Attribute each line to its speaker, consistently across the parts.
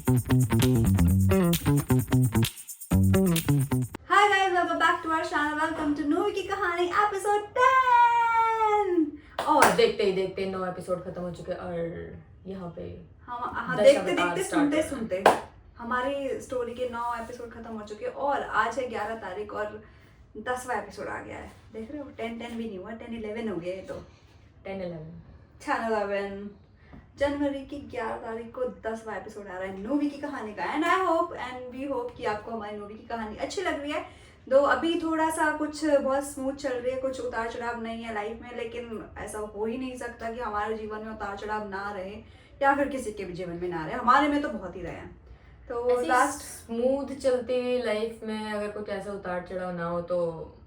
Speaker 1: Hi guys, welcome back to our channel. Welcome to नूही की कहानी episode 10।
Speaker 2: और देखते ही देखते 9 एपिसोड खत्म हो चुके और यहाँ पे
Speaker 1: हम
Speaker 2: दस
Speaker 1: देखते
Speaker 2: अवतार
Speaker 1: देखते
Speaker 2: start
Speaker 1: सुनते
Speaker 2: हो
Speaker 1: सुनते हमारी स्टोरी के 9 एपिसोड खत्म हो चुके और आज है 11 तारीख और 10वां एपिसोड आ गया है। देख रहे हो 10 भी नहीं हुआ, 10-11 हो गया ये तो। 10-11 जनवरी की 11 तारीख को 10वां एपिसोड आ रहा है मूवी की कहानी का। And I hope and we hope कि आपको हमारी मूवी की कहानी अच्छी लग रही है। दो अभी थोड़ा सा कुछ बहुत स्मूथ चल रही है, कुछ उतार चढ़ाव नहीं है लाइफ में, लेकिन ऐसा हो ही नहीं सकता कि हमारे जीवन में उतार चढ़ाव ना रहे या फिर किसी के भी जीवन में ना रहे। हमारे में तो बहुत ही रहे हैं। तो लास्ट
Speaker 2: स्मूथ चलती हुई लाइफ में अगर कुछ ऐसा उतार चढ़ाव ना हो तो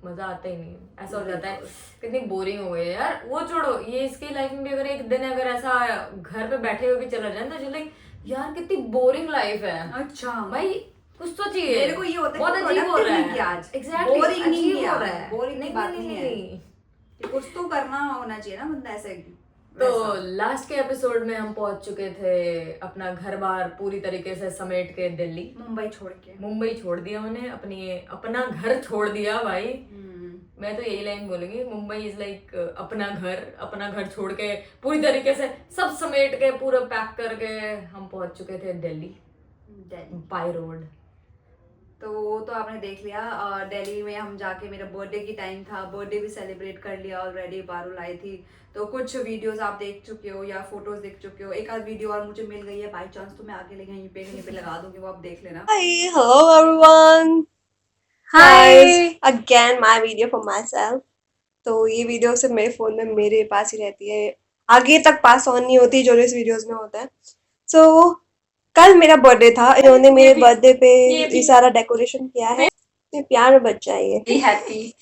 Speaker 2: मजा आता ही नहीं। ऐसा हो जाता है कितनी बोरिंग हो गई है यार। वो छोड़ो, ये इसकी लाइफ में भी अगर एक दिन अगर ऐसा घर पे बैठे हुए भी चला जाए तो लाइक यार कितनी बोरिंग लाइफ है।
Speaker 1: अच्छा
Speaker 2: भाई कुछ तो चाहिए।
Speaker 1: मेरे को ये होता है
Speaker 2: बहुत
Speaker 1: कि
Speaker 2: अजीब हो रहा है
Speaker 1: आज
Speaker 2: एग्जैक्टली
Speaker 1: बोरिंग नहीं
Speaker 2: हो
Speaker 1: किया,
Speaker 2: रहा है।
Speaker 1: बोरिंग की बात नहीं है
Speaker 2: नहीं।
Speaker 1: कि कुछ तो करना होना चाहिए ना बंदा ऐसे।
Speaker 2: तो लास्ट के एपिसोड में हम पहुंच चुके थे अपना घर बार पूरी तरीके से समेट के दिल्ली। मुंबई छोड़ दिया उन्हें, अपना घर छोड़ दिया भाई। मैं तो यही लाइन बोलूंगी, मुंबई इज लाइक अपना घर छोड़ के पूरी तरीके से सब समेट के पूरा पैक करके हम पहुंच चुके थे दिल्ली बाय रोड।
Speaker 1: तो वो तो आपने देख लिया। दिल्ली में हम जाके, मेरा बर्थडे की टाइम था, बर्थडे भी सेलिब्रेट कर लिया ऑलरेडी। पारुल आई थी तो कुछ वीडियोस आप देख चुके हो या फोटोज देख चुके हो। एक आध वीडियो और मुझे मिल गई है बाय चांस, तो मैं आगे यहीं पे लगा दूंगी, वो आप देख लेना।
Speaker 3: Hi, hello everyone. Guys, again my video for myself. तो ये वीडियो सिर्फ मेरे फोन में मेरे पास ही रहती है, आगे तक पास ऑन नहीं होती जो इस वीडियोस में होता है। So कल मेरा बर्थडे था, इन्होंने मेरे बर्थडे पे ये सारा डेकोरेशन किया है। ये प्यार बच्चा है ये। हैप्पी।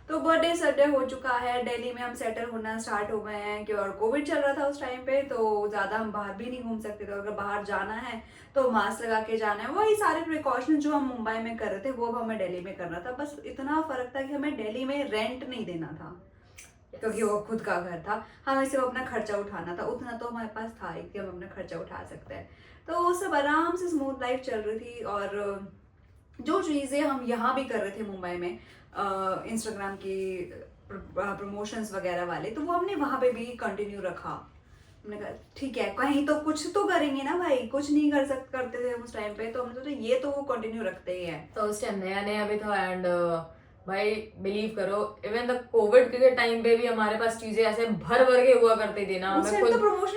Speaker 1: तो बर्थडे सेटल हो चुका है, दिल्ली में हम सेटल होना स्टार्ट हो गए हैं कि और कोविड चल रहा था उस टाइम पे, तो ज़्यादा हम बाहर भी नहीं घूम सकते थे। अगर बाहर जाना है तो मास्क लगा के जाना है। वही सारे प्रिकॉशन जो हम मुंबई में कर रहे थे वो अब हमें दिल्ली में करना था। बस इतना फर्क था कि हमें दिल्ली में रेंट नहीं देना था क्योंकि वो खुद का घर था, हमें सिर्फ अपना खर्चा उठाना था। उतना तो हमारे पास था ही कि हम अपना खर्चा उठा सकते हैं। तो वो सब आराम से स्मूथ लाइफ चल रही थी। और जो चीज़ें हम यहाँ भी कर रहे थे मुंबई में, इंस्टाग्राम की प्रमोशंस वगैरह वाले, तो वो हमने वहाँ पे भी कंटिन्यू रखा। हमने कहा ठीक है, कहीं तो कुछ तो करेंगे ना भाई, कुछ नहीं करते थे उस टाइम पे, तो हमने सोचा ये तो वो कंटिन्यू रखते ही है।
Speaker 2: तो उस टाइम नया नया भी था एंड भाई बिलीव करो इवन द कोविड के टाइम पे भी हमारे पास चीजें ऐसे भर के हुआ करती थी ना। हमें खुद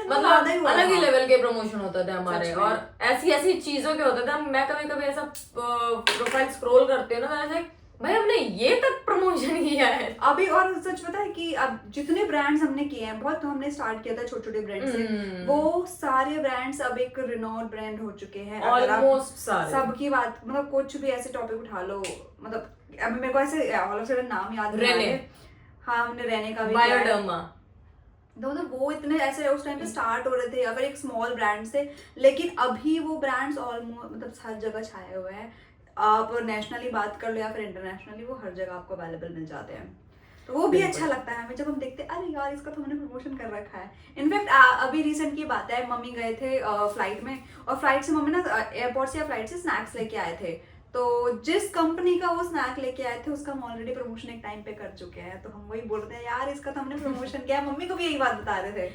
Speaker 2: मतलब अलग ही लेवल के प्रमोशन होते थे हमारे, और ऐसी चीजों के होते थे। मैं कभी ऐसा प्रोफाइल स्क्रॉल करती हूँ ना, ऐसे भाई हमने ये तक प्रमोशन किया है
Speaker 1: अभी। और सच पता है कि अब जितने ब्रांड्स हमने किए हैं, बहुत हमने स्टार्ट किया था छोटे छोटे ब्रांड से, वो सारे ब्रांड्स अब एक रिनोड ब्रांड हो चुके हैं
Speaker 2: ऑलमोस्ट सारे।
Speaker 1: सबकी बात मतलब कुछ भी ऐसे टॉपिक उठा लो, मतलब अभी मेरे को ऐसे ऑल ऑफ सडन नाम याद नहीं आ रहे। हाँ, हमने रहने का भी
Speaker 2: बायोडर्मा,
Speaker 1: तो मतलब वो इतने ऐसे उस टाइम पे स्टार्ट हो रहे थे अगर एक स्मॉल ब्रांड से, लेकिन अभी वो ब्रांड्स ऑलमोस्ट मतलब हर जगह छाए हुए हैं। आप नेशनली बात कर लो या फिर इंटरनेशनली, वो हर जगह आपको अवेलेबल मिल जाते हैं। तो वो भी अच्छा लगता है हमें जब हम देखते हैं अरे यार इसका तो हमने प्रमोशन कर रखा है। इनफैक्ट अभी रिसेंट की बात है, मम्मी गए थे फ्लाइट में, और फ्लाइट से मम्मी ना एयरपोर्ट से या फ्लाइट से स्नैक्स लेके आए थे। तो जिस कंपनी का वो स्नैक लेके आए थे उसका हम ऑलरेडी प्रमोशन एक टाइम पे कर चुके हैं। तो हम वही बोल रहे थे यार इसका तो हमने प्रमोशन किया है, मम्मी को भी यही बात बता रहे थे।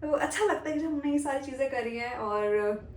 Speaker 1: तो अच्छा लगता है कि जब हमने ये सारी चीज़ें करी है। और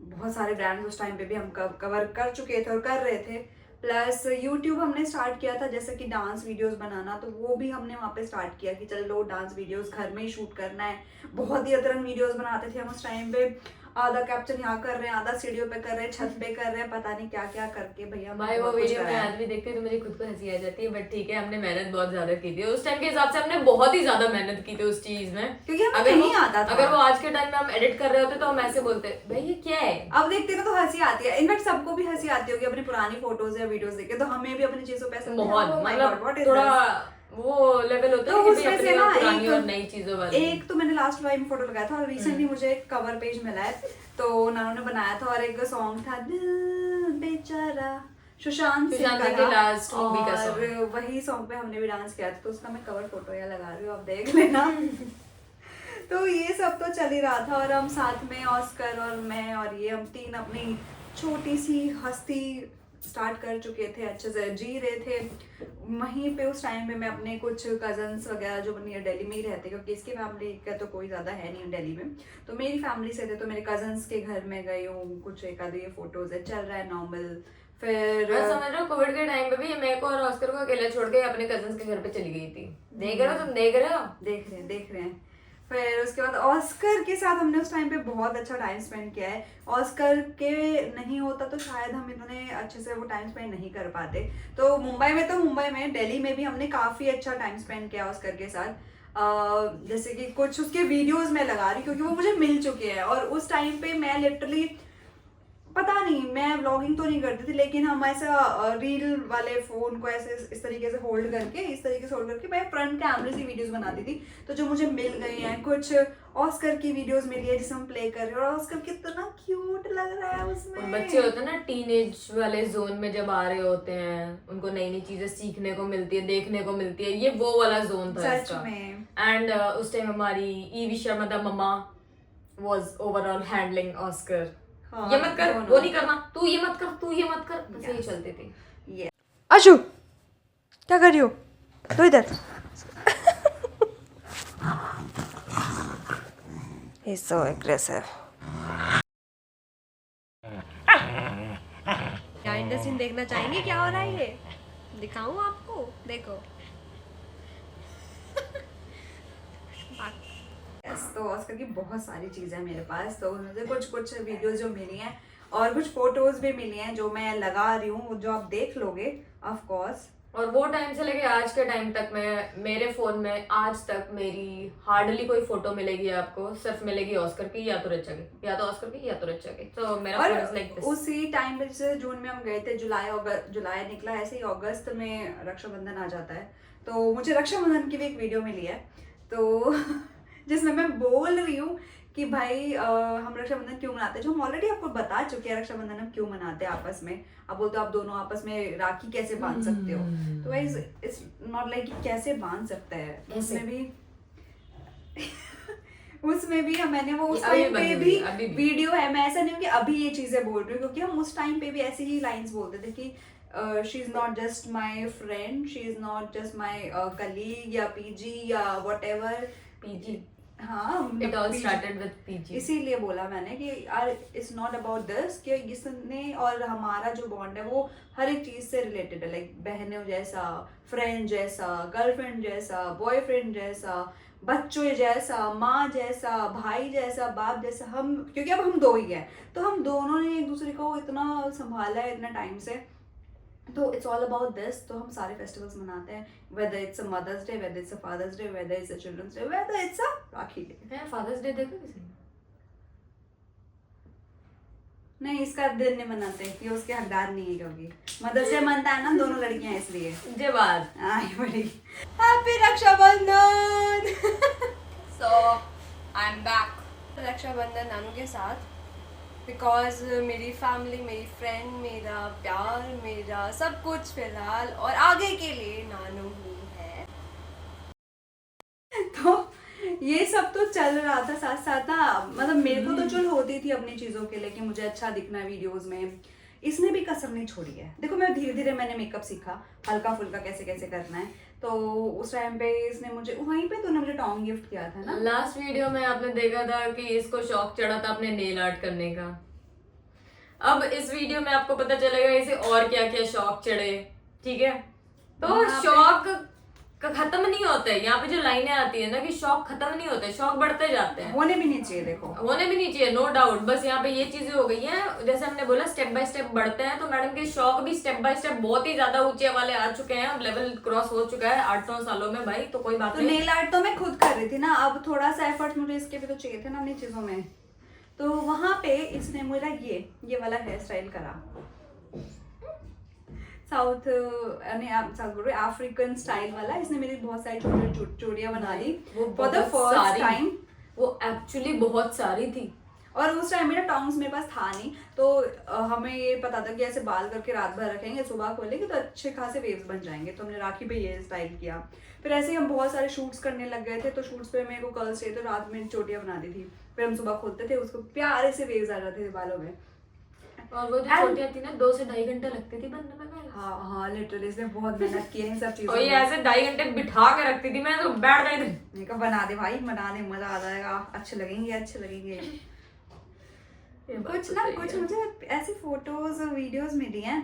Speaker 1: बहुत सारे ब्रांड्स उस टाइम पे भी हम कवर कर चुके थे और कर रहे थे। प्लस यूट्यूब हमने स्टार्ट किया था जैसे कि डांस वीडियोस बनाना, तो वो भी हमने वहाँ पे स्टार्ट किया कि चलो डांस वीडियोस घर में ही शूट करना है। बहुत ही अदरंग वीडियोस बनाते थे हम उस टाइम पे, आधा कैप्चर यहाँ कर रहे हैं, आधा स्टूडियो पे कर रहे हैं, छत पे कर रहे हैं, पता नहीं क्या क्या करके भैया।
Speaker 2: भाई वो वीडियो में आज भी देखते हैं तो मुझे खुद को हंसी आ जाती है, बट ठीक है हमने मेहनत बहुत ज्यादा की थी उस टाइम के हिसाब से। हमने बहुत ही ज्यादा मेहनत की थी उस चीज में,
Speaker 1: क्योंकि हमें नहीं आता था।
Speaker 2: अगर वो आज के टाइम में हम एडिट कर रहे होते तो हम ऐसे बोलते भाई ये क्या है।
Speaker 1: अब देखते ना तो हंसी आती है। इनफैक्ट सबको भी हंसी आती होगी अपनी पुरानी फोटोज या वीडियोस देख के, तो हमें भी अपनी चीजों पे
Speaker 2: बहुत मतलब थोड़ा वो लेवल होता है
Speaker 1: तो
Speaker 2: कि
Speaker 1: उसमें से ना
Speaker 2: पुरानी और नई चीजों वाली।
Speaker 1: एक तो मैंने लास्ट टाइम फोटो लगाया था और रिसेंटली मुझे एक कवर पेज मिला है, तो नानू ने बनाया था, और एक सॉन्ग था दिल बेचारा सुशांत सिंह का था,
Speaker 2: लास्ट मूवी का सॉन्ग,
Speaker 1: और वही सॉन्ग पे हमने भी डांस किया था। तो उसका मैं कवर फोटो या लगा रही हूँ, आप देख लेना। तो ये सब तो चल ही रहा था और हम साथ में ऑस्कर और मैं और ये हम तीन अपनी छोटी सी हस्ती स्टार्ट कर चुके थे, अच्छे से जी रहे थे वहीं पे। उस टाइम पे मैं अपने कुछ कजन्स वगैरह जो नियर दिल्ली में ही रहते, क्योंकि इसकी फैमिली का तो कोई ज़्यादा है नहीं दिल्ली में, तो मेरी फैमिली से थे, तो मेरे कजन्स के घर में गई हूँ, कुछ एक आधे फोटोज है, चल रहा है नॉर्मल। फिर
Speaker 2: समझ रहे हो कोविड के टाइम पे भी मेरे को और ऑस्कर को अकेला छोड़ के अपने कजन्स के घर पे चली गई थी। देख रहे हो तुम, देख रहे हो,
Speaker 1: देख रहे हैं। फिर उसके बाद ऑस्कर के साथ हमने उस टाइम पे बहुत अच्छा टाइम स्पेंड किया है। ऑस्कर के नहीं होता तो शायद हम इन्होंने अच्छे से वो टाइम स्पेंड नहीं कर पाते। तो मुंबई में दिल्ली में भी हमने काफ़ी अच्छा टाइम स्पेंड किया ऑस्कर के साथ। जैसे कि कुछ उसके वीडियोस मैं लगा रही क्योंकि वो मुझे मिल चुके हैं, और उस टाइम पे मैं लिटरली पता नहीं, मैं व्लॉगिंग तो नहीं करती थी, लेकिन हम ऐसा रील वाले फोन को ऐसे इस तरीके से होल्ड करके मैं फ्रंट कैमरे से वीडियोस बनाती थी। तो जो मुझे मिल गई हैं, कुछ ऑस्कर की वीडियोस मिली है जिसे हम प्ले कर रहे हैं, और ऑस्कर कितना क्यूट लग रहा है उसमें।
Speaker 2: बच्चे होते हैं ना टीनेज वाले जोन में जब आ रहे होते हैं, उनको नई नई चीजें सीखने को मिलती है, देखने को मिलती है, ये वो वाला जोन था
Speaker 1: सच में।
Speaker 2: एंड उस टाइम हमारी ईवी Sharma the mamma was overall handling Oscar.
Speaker 1: हाँ,
Speaker 2: ये मत कर, वो नहीं करना, तू ये मत कर, तू ये मत कर, बस यही चलती थी।
Speaker 3: आशु क्या कर रही हो? तो इधर He's so aggressive. Behind the scene देखना चाहेंगे क्या हो रहा है? ये दिखाऊं आपको? देखो।
Speaker 1: तो ऑस्कर की बहुत सारी चीज़ें हैं मेरे पास, तो मुझे कुछ वीडियोस जो मिली हैं और कुछ फोटोज भी मिली हैं जो मैं लगा रही हूँ, जो आप देख लोगे ऑफ कोर्स।
Speaker 2: और वो टाइम से लेके आज के टाइम तक मेरे फोन में आज तक मेरी हार्डली कोई फोटो मिलेगी आपको, सिर्फ मिलेगी ऑस्कर की या तो रिचा की, या तो ऑस्कर की या तो रिचा की। तो मेरा फोन इज लाइक दिस।
Speaker 1: उसी टाइम पे जैसे जून में हम गए थे, जुलाई निकला, ऐसे ही अगस्त में रक्षाबंधन आ जाता है, तो मुझे रक्षाबंधन की भी एक वीडियो मिली है, तो जिसमें मैं बोल रही हूँ कि भाई हम रक्षाबंधन क्यों मनाते हैं, जो हम ऑलरेडी आपको बता चुके हैं रक्षाबंधन हम क्यों मनाते हैं आपस में। अब बोलते आप दोनों आपस में राखी कैसे बांध सकते हो, तो भाई इट्स नॉट लाइक कि कैसे बांध सकता है, उसमें भी मैंने वो उस टाइम पे भी वीडियो है, मैं ऐसा नहीं हूँ कि अभी ये चीजें बोल रही हूँ, क्योंकि हम उस टाइम पे भी ऐसी ही लाइंस बोलते थे कि she is not just my friend, she is not just my colleague या पीजी या वट एवर।
Speaker 2: पीजी,
Speaker 1: हाँ,
Speaker 2: it all started with PG.
Speaker 1: इसीलिए बोला मैंने कि यार इट्स नॉट अबाउट दिस, कि इसने और हमारा जो बॉन्ड है वो हर एक चीज से रिलेटेड है, लाइक बहनों जैसा, फ्रेंड जैसा, गर्लफ्रेंड जैसा, बॉयफ्रेंड जैसा, बच्चों जैसा, माँ जैसा, भाई जैसा, बाप जैसा। हम क्योंकि अब हम दो ही हैं, तो हम दोनों ने एक दूसरे को इतना संभाला है इतना टाइम से, तो इट्स ऑल अबाउट दिस। तो हम सारे फेस्टिवल्स मनाते हैं, whether it's a mother's day, whether it's a father's day, whether it's a children's day, whether it's a Rakhi day.
Speaker 2: है फादर्स डे देखा किसी ने?
Speaker 1: नहीं, इसका दिन नहीं मनाते, ये उसके हकदार नहीं है, क्योंकि मदर्स डे मनता है ना दोनों लड़कियां, इसलिए।
Speaker 2: जे बात
Speaker 1: आई बड़ी happy Rakshabandhan.
Speaker 3: So I am back Rakshabandhan नानू के साथ, बिकॉज मेरी फैमिली, मेरी फ्रेंड, मेरा प्यार, मेरा सब कुछ फिलहाल और आगे के लिए नानू ही है।
Speaker 1: तो ये सब तो चल रहा था साथ साथ ना, मतलब मेरे को तो चुल होती थी अपनी चीजों के लिए कि मुझे अच्छा दिखना है वीडियोस में। इसने भी कसर नहीं छोड़ी है। देखो मैं धीरे धीरे मैंने मेकअप सीखा, हल्का फुल्का कैसे कैसे करना है, तो उस टाइम पे इसने मुझे वहीं पे तूने मुझे टॉन्ग गिफ्ट किया था ना।
Speaker 2: लास्ट वीडियो में आपने देखा था कि इसको शौक चढ़ा था अपने नेल आर्ट करने का। अब इस वीडियो में आपको पता चलेगा इसे और क्या क्या शौक चढ़े, ठीक है? तो शौक का खत्म नहीं होता है। यहाँ पे जो लाइनें आती है ना कि शौक खत्म नहीं होते, शौक बढ़ते जाते हैं,
Speaker 1: होने भी नहीं चाहिए। देखो
Speaker 2: होने भी नहीं चाहिए, नो डाउट। बस यहाँ पे ये चीजें हो गई हैं, जैसे हमने बोला स्टेप बाय स्टेप बढ़ते हैं, तो मैडम के शौक भी स्टेप बाय स्टेप बहुत ही ज्यादा ऊंचे वाले आ चुके हैं। अब लेवल क्रॉस हो चुका है 8-9 सालों में भाई, तो कोई बात
Speaker 1: तो
Speaker 2: नहीं।
Speaker 1: नेल आर्ट तो मैं खुद कर रही थी ना, अब थोड़ा सा एफर्ट मुझे इसके भी तो चाहिए थे ना अपनी चीजों में, तो वहां पे इसने मेरा ये वाला हेयर स्टाइल करा, साउथ अफ्रीकन स्टाइल वाला। इसने मेरी बहुत सारी छोटी चूड़ियां बना दी फॉर द फर्स्ट टाइम।
Speaker 2: वो एक्चुअली बहुत सारी थी,
Speaker 1: और उस टाइम में ना टॉन्ग्स मेरे पास था नहीं, तो हमें ये पता था कि ऐसे बाल करके रात भर रखेंगे, सुबह खोलेंगे तो अच्छे खासे वेव्स बन जाएंगे, तो हमने राखी पे ये स्टाइल किया। फिर ऐसे ही हम बहुत सारे शूट्स करने लग गए थे, तो शूट्स पे मेरे को कर्ल्स चाहिए, तो रात में चोटियां बना दी थी, फिर हम सुबह खोलते थे उसको, प्यारे से वेव्स आ जाते थे बालों में।
Speaker 2: और वो जो छोटी थी ना 2 से 2.5 घंटे लगती थी बनने में।
Speaker 1: हाँ हाँ लिटरली इसने बहुत मेहनत की है इन सब चीजों
Speaker 2: और ये
Speaker 1: में।
Speaker 2: ऐसे 2.5 घंटे बिठा के रखती थी, मैं तो बैठ गई थी।
Speaker 1: मैंने कहा बना दे भाई, बना दे, मजा आ जाएगा, अच्छे लगेंगे अच्छे लगेंगे। कुछ ना कुछ मुझे ऐसी फोटोज और वीडियोस मिली हैं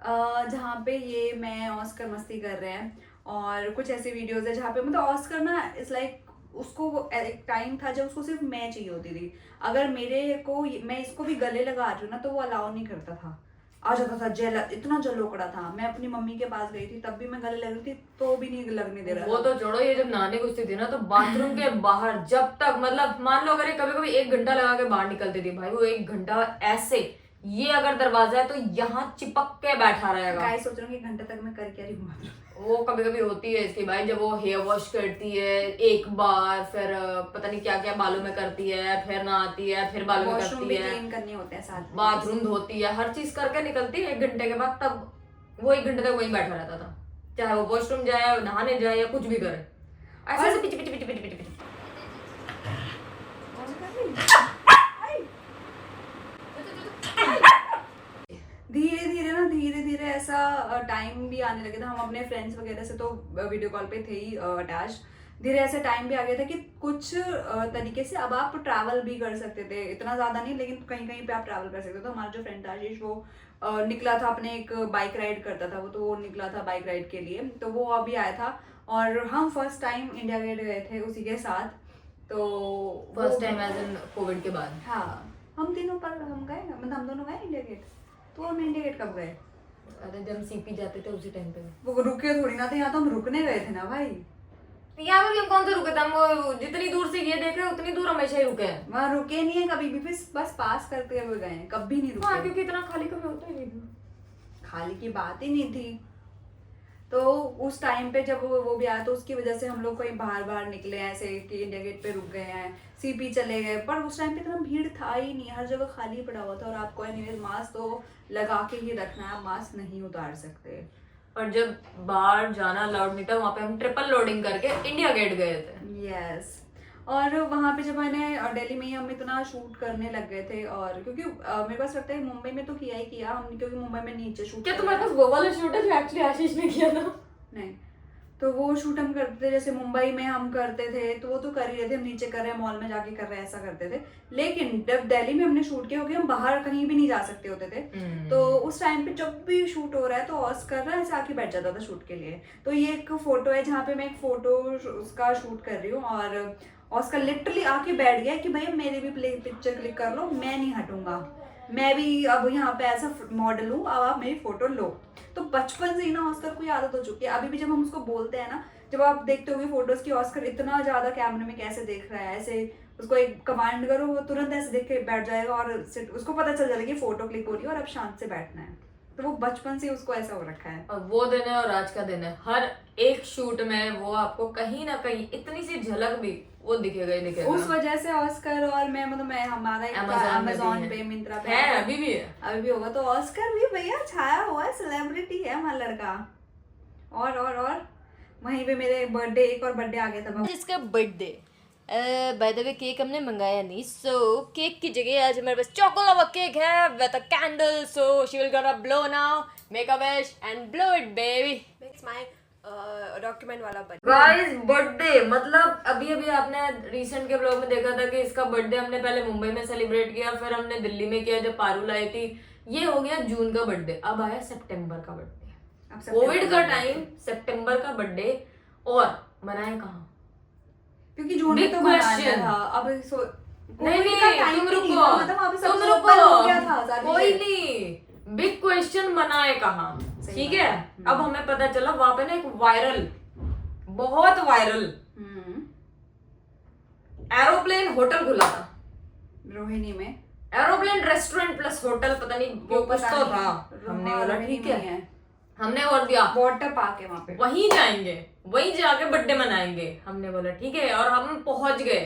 Speaker 1: जहाँ पे ये मैं ऑस्कर मस्ती कर रहे हैं, और कुछ ऐसे वीडियोस है जहाँ पे मतलब ऑस्कर ना इट्स लाइक उसको एक टाइम था जब उसको सिर्फ मैं चाहिए होती थी, अगर मेरे को मैं इसको भी गले लगा रही हूँ ना तो वो अलाउ नहीं करता था, आ जाता था जेल, इतना जलोकड़ा था। मैं अपनी मम्मी के पास गई थी तब भी मैं गले लग रही थी तो भी नहीं लगने दे रहा
Speaker 2: वो तो छोड़ो, ये जब नहाने घुसती थी ना तो बाथरूम के बाहर जब तक मतलब मान लो अगर कभी कभी 1 घंटा लगा के बाहर निकलती थी भाई, वो 1 घंटा ऐसे ये अगर दरवाजा है तो यहाँ चिपक के बैठा रहेगा।
Speaker 1: गाइस सोच रहा हूँ कि घंटे तक मैं कर क्या रही हूँ।
Speaker 2: वो कभी कभी होती है इसकी भाई, जब वो हेयर वॉश करती है एक बार, फिर पता नहीं क्या क्या बालों में करती है, फिर नहाती है, फिर बालों में
Speaker 1: वॉशरूम
Speaker 2: करती
Speaker 1: भी
Speaker 2: है,
Speaker 1: क्लीन करने होते हैं साथ में,
Speaker 2: बाथरूम धोती है, हर चीज करके निकलती है 1 घंटे के बाद। तब वो 1 घंटे तक वहीं बैठा रहता था, चाहे वो वॉशरूम जाए, नहाने जाए या कुछ भी करे, ऐसे ऐसे pitch pitch pitch pitch pitch pitch.
Speaker 1: धीरे धीरे ऐसा टाइम भी आने लगे था, हम अपने फ्रेंड्स वगैरह से तो वीडियो कॉल पे थे ही अटैच, धीरे ऐसे टाइम भी आ गया था कि कुछ तरीके से अब आप ट्रैवल भी कर सकते थे, इतना ज्यादा नहीं लेकिन कहीं कहीं पे आप ट्रैवल कर सकते थे। तो हमारा जो फ्रेंड था आशीष वो निकला था, अपने एक बाइक राइड करता था वो, तो वो निकला था बाइक राइड के लिए, तो वो अभी आया था और हम फर्स्ट टाइम इंडिया गेट गए थे उसी के साथ। तो
Speaker 2: first time as in Covid के बाद।
Speaker 1: हाँ हम तीनों पर हम गए, मतलब हम दोनों गए इंडिया गेट। तो हम इंडिया गेट कब गए?
Speaker 2: अरे जब सीपी जाते थे उसी टाइम पे।
Speaker 1: वो रुके थोड़ी ना थे, यहाँ तो हम रुकने गए थे ना भाई।
Speaker 2: यहाँ पे भी हम कौन से रुके थे, हम वो जितनी दूर से ये देख रहे हैं उतनी दूर हमेशा ही रुके हैं।
Speaker 1: वहाँ रुके नहीं है कभी भी, बस पास करते हुए गए हैं, कभी नहीं
Speaker 2: हाँ
Speaker 1: रुके।
Speaker 2: क्योंकि इतना खाली कभी होता ही नहीं था,
Speaker 1: खाली की बात ही नहीं थी। तो उस टाइम पे जब वो भी आया तो उसकी वजह से हम लोग कहीं बाहर बाहर निकले हैं ऐसे कि इंडिया गेट पे रुक गए हैं, सीपी चले गए, पर उस टाइम पे इतना भीड़ था ही नहीं, हर जगह खाली पड़ा हुआ था। और आपको एनीवेज मास्क तो लगा के ही रखना है, आप मास्क नहीं उतार सकते।
Speaker 2: और जब बाहर जाना अलाउड नहीं था वहाँ पे हम ट्रिपल लोडिंग करके इंडिया गेट गए थे।
Speaker 1: यस और वहाँ पे जब मैंने दिल्ली में ही हम इतना शूट करने लग गए थे, और क्योंकि मेरे पास लगता है मुंबई में तो किया ही किया हम, क्योंकि मुंबई में नीचे शूट।
Speaker 2: क्या तुम्हारे पास वो वाला शूट है जो एक्चुअली आशीष ने किया था?
Speaker 1: नहीं, तो वो शूट हम करते थे, जैसे मुंबई में हम करते थे तो वो तो कर ही रहे थे, हम नीचे कर रहे हैं, मॉल में जाके कर रहे हैं, ऐसा करते थे। लेकिन जब दिल्ली में हमने शूट किया क्योंकि हम बाहर कहीं भी नहीं जा सकते होते थे, तो उस टाइम पे जब भी शूट हो रहा है तो ऑस्कर ना ऐसे आके बैठ जाता था शूट के लिए। तो ये एक फोटो है जहाँ पे मैं एक फोटो उसका शूट कर रही हूँ, और ऑस्कर लिटरली आके बैठ गया कि भैया मेरे भी पिक्चर क्लिक कर लो, मैं नहीं हटूंगा, मैं भी अब यहाँ पे ऐसा मॉडल हूँ, अब आप मेरी फोटो लो। तो बचपन से ही ना ऑस्कर को आदत हो चुकी है, अभी भी जब हम उसको बोलते हैं ना, जब आप देखते होगे फोटोज की ऑस्कर इतना ज्यादा कैमरे में कैसे देख रहा है, ऐसे उसको एक कमांड करो वो तुरंत ऐसे देख के बैठ जाएगा, और उसको पता चल जाएगा कि फोटो क्लिक हो रही है और अब शांत से बैठना है। तो वो बचपन से उसको ऐसा हो रखा है।
Speaker 2: और वो दिन है और आज का दिन है, हर एक शूट में वो आपको कहीं ना कहीं इतनी सी झलक भी वो दिखेगा ही दिखेगा।
Speaker 1: उस वजह से ऑस्कर और मैं मतलब मैं हमारा अमेज़न पे मिंत्रा पे
Speaker 2: है, अभी भी है,
Speaker 1: अभी भी होगा। तो ऑस्कर भी भैया छाया हुआ है, सेलिब्रिटी है हमारा लड़का। और वहीं पे मेरे बर्थडे, एक और बर्थडे आ गया था
Speaker 2: जिसका birthday by the way cake हमने मंगाया नहीं, सो केक की जगह आज हमारे पास चॉकलेट केक है with a candle, so she will gonna blow now, make a wish and blow it baby.
Speaker 3: It's my document वाला
Speaker 2: गाइस बर्थडे मतलब अभी अभी आपने रिसेंट के ब्लॉग में देखा था कि इसका बर्थडे हमने पहले मुंबई में सेलिब्रेट किया, फिर हमने दिल्ली में किया जब पारुल आई थी। ये हो गया जून का बर्थडे, अब आया सितंबर का बर्थडे, कोविड का टाइम, सितंबर का बर्थडे, और मनाए कहाँ?
Speaker 1: क्योंकि जून में तो मनाना था, अब
Speaker 2: नहीं तुम रुको, कोई नहीं, बिग क्वेश्चन मनाए कहाँ, ठीक है? अब हमें पता चला वहां पे ना एक वायरल, बहुत वायरल एरोप्लेन होटल खुला था
Speaker 1: रोहिणी में,
Speaker 2: एरोप्लेन रेस्टोरेंट प्लस होटल, पता नहीं वो कुछ तो था। हमने बोला ठीक है, हमने और दिया
Speaker 1: वाटर पार्क है वहां पे,
Speaker 2: वहीं जाएंगे, वहीं जाके बर्थडे मनाएंगे। हमने बोला ठीक है, और हम पहुंच गए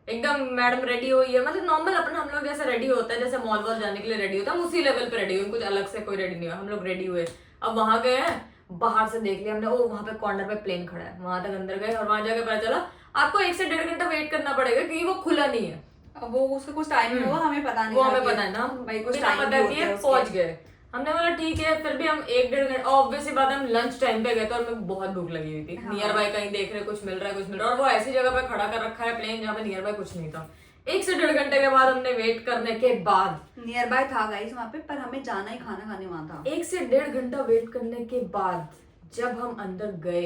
Speaker 2: एकदम मैडम रेडी हुई है, मतलब नॉर्मल अपन हम लोग जैसे रेडी होता है, जैसे मॉल वॉल जाने के लिए रेडी होता है, हम उसी लेवल पे रेडी हुए, कुछ अलग से कोई रेडी नहीं हुआ, हम लोग रेडी हुए। अब वहां गए हैं, बाहर से देख लिया हमने, ओ वहां पे कॉर्नर पे प्लेन खड़ा है, वहां तक अंदर गए और वहां जाके पता चला आपको 1 से 1.5 घंटा वेट करना पड़ेगा क्योंकि वो खुला नहीं है।
Speaker 1: अब वो उसका कुछ टाइम हुआ, हमें पता नहीं,
Speaker 2: वो हमें पता है ना,
Speaker 1: भाई कुछ
Speaker 2: बिना
Speaker 1: टाइम
Speaker 2: पता किए पहुंच गए। हमने बोला ठीक है, फिर भी हम 1-1.5 घंटा, ऑब्वियसली बात है हम लंच टाइम पे गए थे और मेरे बहुत भूख लगी हुई थी। नियर बाय कहीं देख रहे कुछ मिल रहा है कुछ मिल रहा है, और वो ऐसी जगह पे खड़ा कर रखा है प्लेन जहाँ पे नियर बाय कुछ नहीं था। 1 से 1.5 घंटे के बाद हमने वेट करने के बाद,
Speaker 1: नियर बाय था गाइस वहाँ पे, पर हमें जाना ही खाना खाने वहाँ था।
Speaker 2: 1 से 1.5 घंटा वेट करने के बाद जब हम अंदर गए,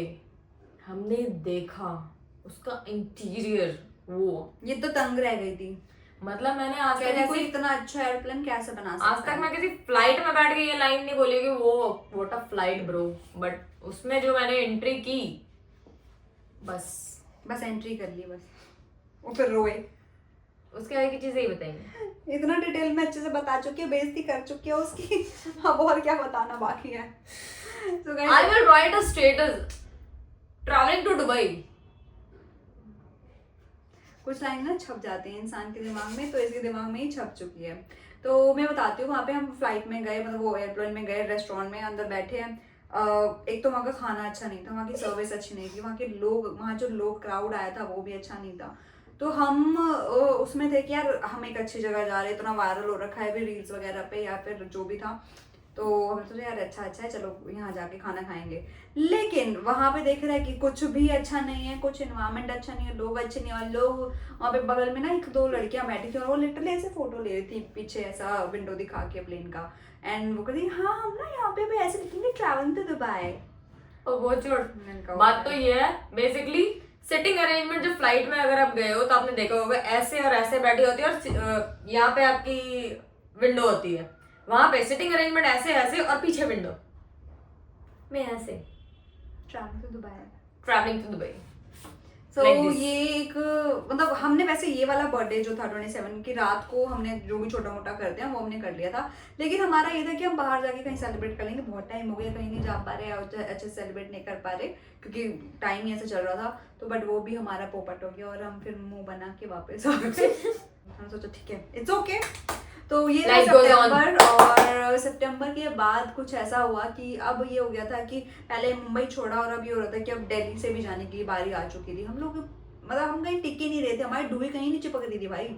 Speaker 2: हमने देखा उसका इंटीरियर, वो
Speaker 1: ये तो तंग रह गई थी,
Speaker 2: मतलब मैंने आज तक
Speaker 1: कोई
Speaker 2: ऐसी,
Speaker 1: इतना अच्छा एयरप्लेन कैसे बना सकता
Speaker 2: आज तक मैं किसी फ्लाइट में बैठ के ये लाइन नहीं बोली कि वो what a flight bro, but उसमें जो मैंने एंट्री की,
Speaker 1: बस एंट्री कर ली बस, वो फिर रोए।
Speaker 2: उसके आगे की चीजें ही बताएंगे।
Speaker 1: इतना डिटेल में अच्छे से बता चुकी है, बेइज्जती कर चुकी है उसकी, अब और क्या बताना बाकी है। So guys,
Speaker 2: I will write a status traveling to Dubai.
Speaker 1: कुछ लाइन ना छप जाती है इंसान के दिमाग में, तो इसके दिमाग में ही छप चुकी है। तो मैं बताती हूँ, वहाँ पे हम फ्लाइट में गए, मतलब वो एयरप्लेन में गए, रेस्टोरेंट में अंदर बैठे हैं। एक तो वहाँ का खाना अच्छा नहीं था, वहाँ की सर्विस अच्छी नहीं थी, वहाँ के लोग, वहाँ जो लोग क्राउड आया था वो भी अच्छा नहीं था। तो हम उसमें थे कि यार हम एक अच्छी जगह जा रहे हैं, इतना वायरल हो रखा है भी रील्स वगैरह पे या फिर जो भी था, तो हमें सोचा यार अच्छा है, चलो यहाँ जाके खाना खाएंगे। लेकिन वहाँ पे देख रहा है कि कुछ भी अच्छा नहीं है, कुछ एनवायरनमेंट अच्छा नहीं है, लोग अच्छे नहीं है। और लोग वहाँ पे बगल में ना 1-2 लड़कियां बैठी थी और वो लिटरली ऐसे फोटो ले रही थी पीछे, ऐसा विंडो दिखा के प्लेन का, एंड वो कहती हाँ हम ना यहाँ पे भी ऐसे लिखेंगे ट्रैवलिंग टू दुबई।
Speaker 2: और वो छोड़, बात तो ये है बेसिकली सिटिंग अरेंजमेंट, जब फ्लाइट में अगर आप गए हो तो आपने देखा होगा ऐसे और ऐसे बैठी होती है, और यहाँ पे आपकी विंडो होती है, वहां पे सिटिंग अरेंजमेंट ऐसे ऐसे और पीछे विंडो में ऐसे,
Speaker 1: travelling to Dubai.
Speaker 2: Travelling to Dubai.
Speaker 1: तो
Speaker 2: Like this.
Speaker 1: ये एक मतलब हमने वैसे ये वाला बर्थडे जो था 27 की रात को हमने जो भी छोटा मोटा करते हैं वो हमने कर लिया था, लेकिन हमारा ये था कि हम बाहर जाके कहीं सेलिब्रेट कर लेंगे। बहुत टाइम हो गया, कहीं नहीं जा पा रहे और अच्छे से सेलिब्रेट नहीं कर पा रहे क्योंकि टाइम ही ऐसा चल रहा था। तो बट वो भी हमारा पोपट हो गया और हम फिर मुंह बना के वापस आ गए। हमने सोचा ठीक है, इट्स ओके। तो ये था
Speaker 2: Life goes on.
Speaker 1: सितंबर, और सितंबर के बाद कुछ ऐसा हुआ कि अब ये हो गया था कि पहले मुंबई छोड़ा और अब ये हो रहा था कि अब दिल्ली से भी जाने की बारी आ चुकी थी। हम लोग मतलब हम कहीं टिक ही नहीं रहे थे, हमारी डुबी कहीं नहीं चिपक रही थी भाई।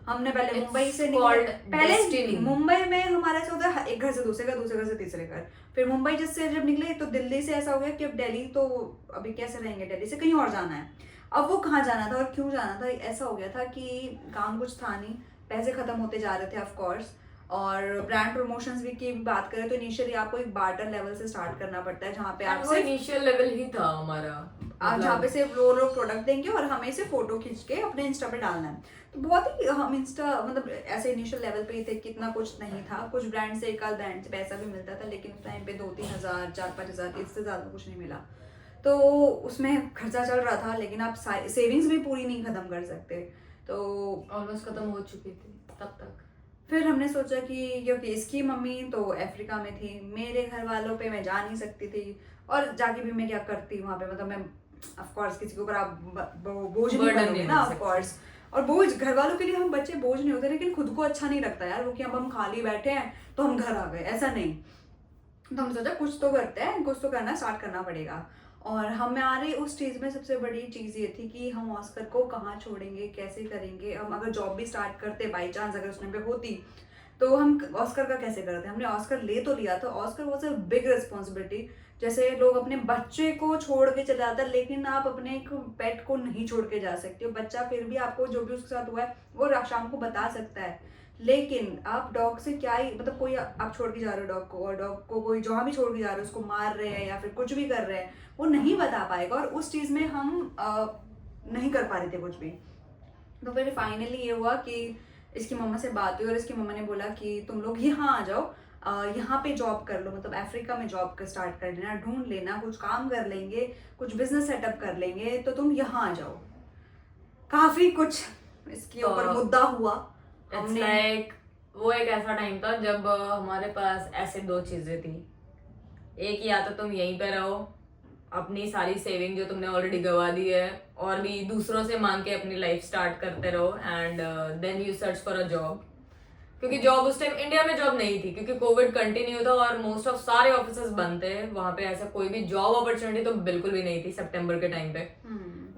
Speaker 1: हमने पहले मुंबई से पहले मुंबई में हमारा ऐसा होता है एक घर से दूसरे घर, दूसरे घर से तीसरे घर, फिर मुंबई जिससे जब निकले तो दिल्ली से ऐसा हो गया कि अब दिल्ली तो अभी कैसे रहेंगे, दिल्ली से कहीं और जाना है। अब वो कहाँ जाना था और क्यों जाना था, ऐसा हो गया था कि काम कुछ था नहीं, पैसे खत्म होते जा रहे थे ऑफ कोर्स, और ब्रांड प्रमोशंस भी की बात करें तो इनिशियली आपको एक बार्टर लेवल से स्टार्ट करना पड़ता है, जहाँ पे आप
Speaker 2: वो इनिशियल लेवल ही था हमारा,
Speaker 1: जहाँ पे सिर्फ वो लोग प्रोडक्ट देंगे और हमें से फोटो खींच के अपने इंस्टा पे डालना है। तो बहुत ही हम इंस्टा मतलब ऐसे इनिशियल लेवल पे ही थे कि इतना कुछ नहीं था। कुछ ब्रांड से एक आध ब्रांड से पैसा भी मिलता था, लेकिन उस टाइम पे 2-3 हज़ार 4-5 हज़ार इससे ज़्यादा कुछ नहीं मिला। तो उसमें खर्चा चल रहा था, लेकिन आप सेविंग्स भी पूरी नहीं खत्म कर सकते, तो
Speaker 2: ऑलमोस्ट खत्म हो चुकी थी तब तक।
Speaker 1: फिर हमने सोचा कि क्योंकि इसकी मम्मी तो अफ्रीका में थी, मेरे घर वालों पे मैं जा नहीं सकती थी, और जाके भी मैं क्या करती वहाँ पे, मतलब मैं ऑफ कोर्स किसी के ऊपर आप बोझ नहीं बनोगे ना ऑफ कोर्स, और बोझ घर वालों के लिए हम बच्चे बोझ नहीं होते, लेकिन खुद को अच्छा नहीं लगता यार वो कि अब हम खाली बैठे हैं तो हम घर आ गए, ऐसा नहीं। तो हमने सोचा कुछ तो करते हैं, कुछ तो करना स्टार्ट करना पड़ेगा। और हमारे उस चीज़ में सबसे बड़ी चीज़ ये थी कि हम ऑस्कर को कहाँ छोड़ेंगे, कैसे करेंगे। हम अगर जॉब भी स्टार्ट करते बाई चांस अगर उसमें पे होती तो हम ऑस्कर का कैसे करते। हमने ऑस्कर ले तो लिया था, Oscar was a big responsibility. जैसे लोग अपने बच्चे को छोड़ के चले जाते हैं, लेकिन आप अपने एक पेट को नहीं छोड़ के जा सकते हो। बच्चा फिर भी आपको जो भी उसके साथ हुआ है वो शाम को बता सकता है, लेकिन आप डॉग से क्या ही मतलब, कोई आप छोड़ के जा रहे हो डॉग को, और डॉग को कोई जहाँ भी छोड़ के जा रहे हो उसको मार रहे हैं या फिर कुछ भी कर रहे हैं, वो नहीं बता पाएगा। और उस चीज़ में हम नहीं कर पा रहे थे कुछ भी। तो फिर फाइनली ये हुआ कि इसकी मम्मा से बात हुई और इसकी मम्मा ने बोला कि तुम लोग यहाँ आ जाओ, यहाँ पे जॉब कर लो, मतलब अफ्रीका में जॉब का स्टार्ट कर लेना, ढूंढ लेना, कुछ काम कर लेंगे, कुछ बिजनेस सेटअप कर लेंगे, तो तुम यहाँ आ जाओ। काफी कुछ इसके ऊपर मुद्दा हुआ।
Speaker 2: It's like, वो एक ऐसा टाइम था जब हमारे पास ऐसे 2 चीजें थी, एक या तो तुम यहीं पे रहो अपनी सारी सेविंग जो तुमने ऑलरेडी गवा दी है और भी दूसरों से मांग के अपनी लाइफ स्टार्ट करते रहो and then you search for a job, क्योंकि जॉब उस टाइम इंडिया में जॉब नहीं थी क्योंकि कोविड कंटिन्यू था और मोस्ट ऑफ सारे ऑफिसेज बंद थे वहां पे, ऐसा कोई भी जॉब अपॉर्चुनिटी तो बिल्कुल भी नहीं थी सितंबर के टाइम पे।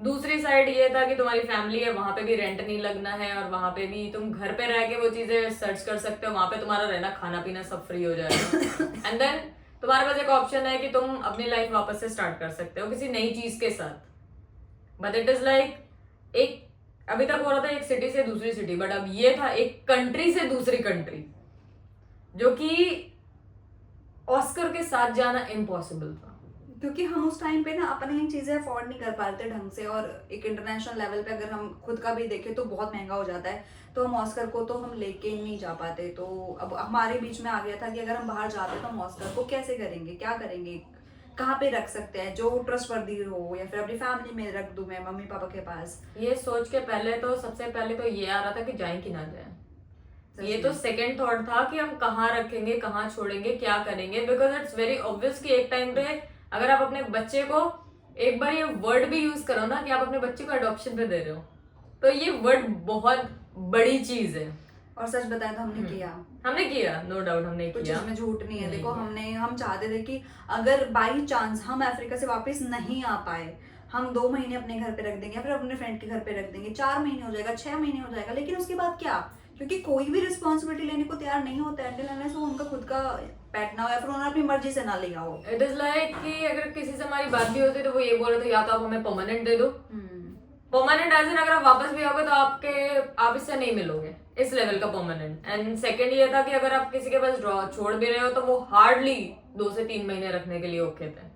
Speaker 2: दूसरी साइड ये था कि तुम्हारी फैमिली है, वहां पे भी रेंट नहीं लगना है और वहां पे भी तुम घर पे रह के वो चीजें सर्च कर सकते हो, वहां पे तुम्हारा रहना खाना पीना सब फ्री हो जाएगा एंड देन तुम्हारे पास एक ऑप्शन है कि तुम अपनी लाइफ वापस से स्टार्ट कर सकते हो किसी नई चीज के साथ। बट इट इज लाइक एक अभी तक हो रहा था एक सिटी से दूसरी सिटी, बट अब ये था एक कंट्री से दूसरी कंट्री, जो कि ऑस्कर के साथ जाना इम्पॉसिबल था
Speaker 1: क्योंकि हम उस टाइम पे ना अपनी ही चीजें अफोर्ड नहीं कर पाते ढंग से, और एक इंटरनेशनल लेवल पे अगर हम खुद का भी देखें तो बहुत महंगा हो जाता है, तो हम ऑस्कर को तो हम लेके ही नहीं जा पाते। तो अब हमारे बीच में आ गया था कि अगर हम बाहर जाते तो हम ऑस्कर को कैसे करेंगे, क्या करेंगे, कहाँ पे रख सकते हैं जो ट्रस्टवर्दी हो, या फिर अपनी फैमिली में रख दूं मैं मम्मी पापा के पास।
Speaker 2: ये सोच के पहले तो सबसे पहले तो ये आ रहा था कि जाए कि ना जाए, ये तो सेकंड थॉट था कि हम कहाँ रखेंगे, कहाँ छोड़ेंगे, क्या करेंगे, बिकॉज इट्स वेरी ऑब्वियस कि एक टाइम पे अगर आप अपने बच्चे को एक बार ये वर्ड भी यूज करो ना कि आप अपने बच्चे को अडॉप्शन पे दे रहे हो, तो ये वर्ड बहुत बड़ी चीज है।
Speaker 1: और सच बताएं तो हमने किया,
Speaker 2: नो डाउट हमने
Speaker 1: कुछ
Speaker 2: किया,
Speaker 1: इसमें झूठ नहीं है।
Speaker 2: नहीं
Speaker 1: देखो
Speaker 2: किया।
Speaker 1: हम चाहते थे कि अगर बाई चांस हम अफ्रीका से वापस नहीं आ पाए, हम 2 महीने अपने घर पे रख देंगे या फिर अपने फ्रेंड के घर पे रख देंगे, 4 महीने हो जाएगा, 6 महीने हो जाएगा, लेकिन उसके बाद क्या, क्योंकि कोई भी रिस्पॉन्सिबिलिटी लेने को तैयार नहीं होता है वो उनका खुद का पेट ना हो या फिर उन्होंने अपनी मर्जी से ना लिया हो।
Speaker 2: इट इज लाइक कि अगर किसी से हमारी बात भी होती तो वो ये बोल रहे थे या तो आप हमें परमानेंट दे दो, परमानेंट एज इन अगर आप वापस भी आओगे तो आप इससे नहीं मिलोगे, इस लेवल का परमानेंट। एंड सेकंड ये था कि अगर आप किसी के पास छोड़ भी रहे हो तो वो हार्डली 2 से 3 महीने रखने के लिए ओके थे।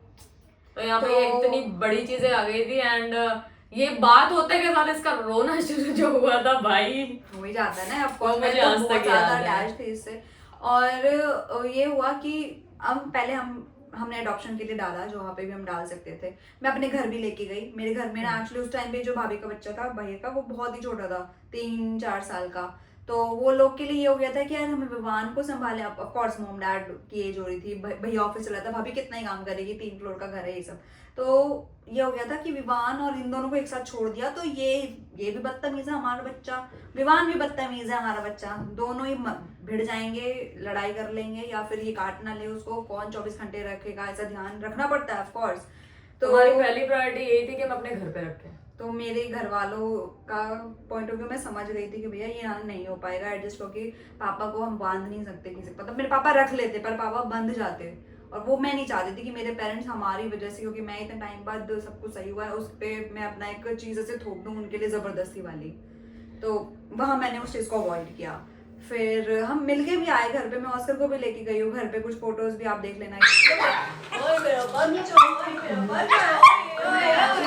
Speaker 2: तो यहाँ पे ये इतनी बड़ी चीजें आ गई थी एंड ये बात होते के साथ इसका रोना शुरू जो हुआ था भाई,
Speaker 1: हो ही जाता है ना, ऑफ
Speaker 2: मुझे आज तक याद है।
Speaker 1: अटैच थे इससे। और ये हुआ कि हमने अडॉप्शन के लिए डाला, जो वहाँ पे भी हम डाल सकते थे। मैं अपने घर भी लेके गई, मेरे घर में ना एक्चुअली उस टाइम पे जो भाभी का बच्चा था, भैया का, वो बहुत ही छोटा था, 3-4 साल का। तो वो लोग के लिए ये हो गया था कि यार हमें विवान को संभाले, ऑफ कोर्स मॉम डैड की एज हो रही थी, भैया ऑफिस चला था, भाभी कितना ही काम करेगी, 3 फ्लोर का घर है ये सब। तो ये हो गया था कि विवान और इन दोनों को एक साथ छोड़ दिया, तो ये भी बदतमीज है हमारा बच्चा, विवान भी बदतमीज है हमारा बच्चा, दोनों ही भिड़ जाएंगे, लड़ाई कर लेंगे, या फिर ये काट ना ले उसको, कौन 24 घंटे रखेगा, ऐसा ध्यान रखना पड़ता है ऑफ कोर्स। तो
Speaker 2: हमारी पहली प्रायोरिटी यही थी कि हम अपने घर पे रखें।
Speaker 1: तो मेरे घर वालों का पॉइंट ऑफ व्यू मैं समझ गई थी कि भैया ये नहीं हो पाएगा एडजस्ट, क्योंकि पापा को हम बांध नहीं सकते किसी, मतलब मेरे पापा रख लेते पर पापा बंध जाते, और वो मैं नहीं चाहती थी कि मेरे पेरेंट्स हमारी वजह से, क्योंकि मैं इतने टाइम बाद सब कुछ सही हुआ है उस पर मैं अपना एक चीज़ ऐसे थोप दूँ उनके लिए ज़बरदस्ती वाली, तो वहाँ मैंने उस चीज़ को अवॉइड किया। फिर हम मिलके भी आए घर पे, मैं ऑस्कर को भी लेके गई हूँ घर पे, कुछ फोटोज भी आप देख लेना,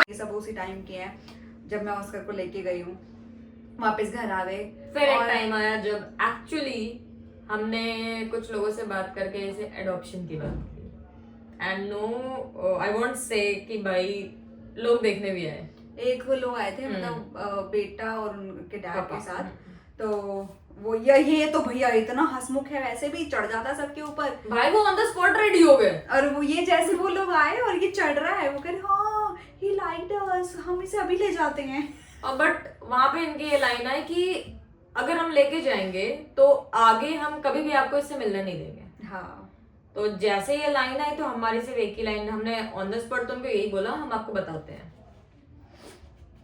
Speaker 1: ये सब उसी टाइम के हैं जब मैं ऑस्कर को लेके गई हूँ, वापस घर आ गए।
Speaker 2: फिर एक टाइम आया जब एक्चुअली हमने कुछ लोगों से बात करके ऐसे एडॉप्शन की बात की, and no I won't say कि भाई लोग देखने भी आए,
Speaker 1: एक वो लोग आए थे, मतलब बेटा और उनके डैड के साथ, तो वो ये तो भैया इतना हंसमुख है, वैसे भी चढ़ जाता सबके ऊपर,
Speaker 2: भाई वो ऑन द स्पॉट रेडी हो गए,
Speaker 1: और वो ये जैसे वो लोग आए और ये चढ़ रहा है, वो कह रहे हाँ ही लाइक्ड अस, हम इसे अभी ले जाते हैं।
Speaker 2: और बट वहां पे इनकी ये लाइन है कि अगर हम लेके जाएंगे तो आगे हम कभी भी आपको इससे मिलने नहीं देंगे।
Speaker 1: हाँ,
Speaker 2: तो जैसे ये लाइन आई तो हमारी सिर्फ एक ही लाइन, हमने ऑन द स्पॉट तो उनको यही बोला हम आपको बताते हैं,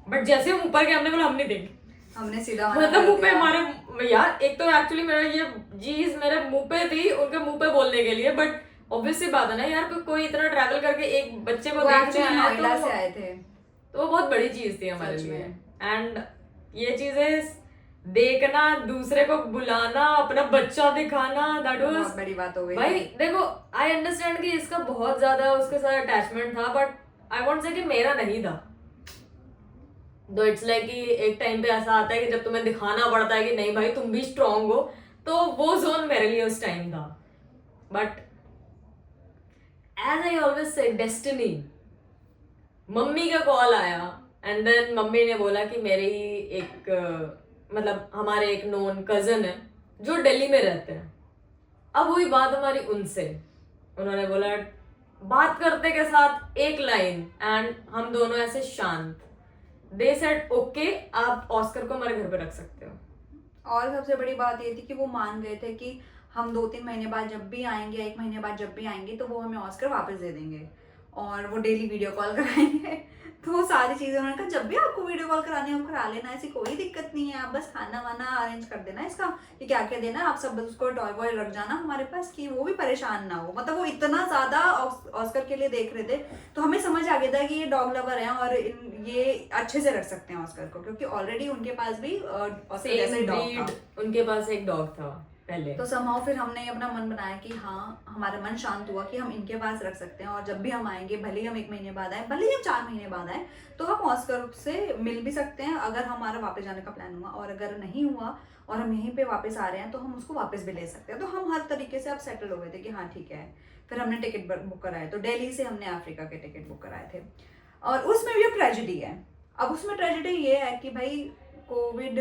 Speaker 2: बट जैसे हम ऊपर गए हमने बोला हम नहीं देंगे,
Speaker 1: हमने सीधा
Speaker 2: मतलब मुंह पे हमारे, यार एक तो एक्चुअली मेरा ये चीज मेरे मुंह पे थी उनके मुंह पे बोलने के लिए, बट ऑब्वियस सी बात है ना यार, कोई इतना ट्रैवल करके एक बच्चे को देखने आया
Speaker 1: नोएडा से आए थे,
Speaker 2: तो वो बहुत बड़ी चीज थी हमारे लिए। एंड ये चीजें देखना, दूसरे को बुलाना, अपना बच्चा दिखाना, दैट वाज
Speaker 1: बड़ी बात हो गई
Speaker 2: भाई। देखो आई अंडरस्टैंड कि इसका बहुत ज्यादा उसके साथ अटैचमेंट था, बट आई वांट से कि मेरा नहीं था। तो इट्स लाइक कि एक टाइम पे ऐसा आता है कि जब तुम्हें दिखाना पड़ता है कि नहीं भाई तुम भी स्ट्रांग हो, तो वो जोन मेरे लिए उस टाइम था। But as I always say destiny, mummy का कॉल आया एंड देन मम्मी ने बोला कि मेरे ही एक मतलब हमारे एक नोन कजन है जो दिल्ली में रहते हैं। अब हुई बात हमारी उनसे, उन्होंने बोला बात करते के साथ एक लाइन एंड हम दोनों ऐसे शांत। दे सेड ओके, आप ऑस्कर को हमारे घर पे रख सकते हो।
Speaker 1: और सबसे बड़ी बात ये थी कि वो मान गए थे कि हम 2-3 महीने बाद जब भी आएंगे, 1 महीने बाद जब भी आएंगे, तो वो हमें ऑस्कर वापस दे देंगे और वो डेली वीडियो कॉल कराएंगे। तो वो सारी चीज़ें उन्होंने कहा जब भी आपको वीडियो कॉल करानी है आप करा लेना, ऐसी कोई दिक्कत नहीं है, आप बस खाना वाना अरेंज कर देना इसका कि क्या क्या देना है, आप सब बस उसको टॉय वॉय रख जाना हमारे पास कि वो भी परेशान ना हो। मतलब वो इतना ज़्यादा ऑस्कर के लिए देख रहे थे, तो हमें समझ आ गया था कि ये डॉग लवर हैं और ये अच्छे से रख सकते हैं ऑस्कर को, क्योंकि ऑलरेडी उनके पास भी ऑस्कर जैसे डॉग था।
Speaker 2: उनके पास एक डॉग था पहले।
Speaker 1: तो समहाउ फिर हमने अपना मन बनाया कि हाँ, हमारा मन शांत हुआ कि हम इनके पास रख सकते हैं और जब भी हम आएंगे, भले ही हम 1 महीने बाद आए, भले ही हम 4 महीने बाद आए, तो हम ऑस्कर से मिल भी सकते हैं अगर हमारा वापस जाने का प्लान हुआ, और अगर नहीं हुआ और हम यहीं पे वापस आ रहे हैं तो हम उसको वापस भी ले सकते हैं। तो हम हर तरीके से अब सेटल हो गए थे कि हाँ ठीक है। फिर हमने टिकट बुक कराए, तो दिल्ली से हमने अफ्रीका के टिकट बुक कराए थे। और उसमें भी ट्रेजेडी है। अब उसमें ट्रेजेडी ये है कि भाई कोविड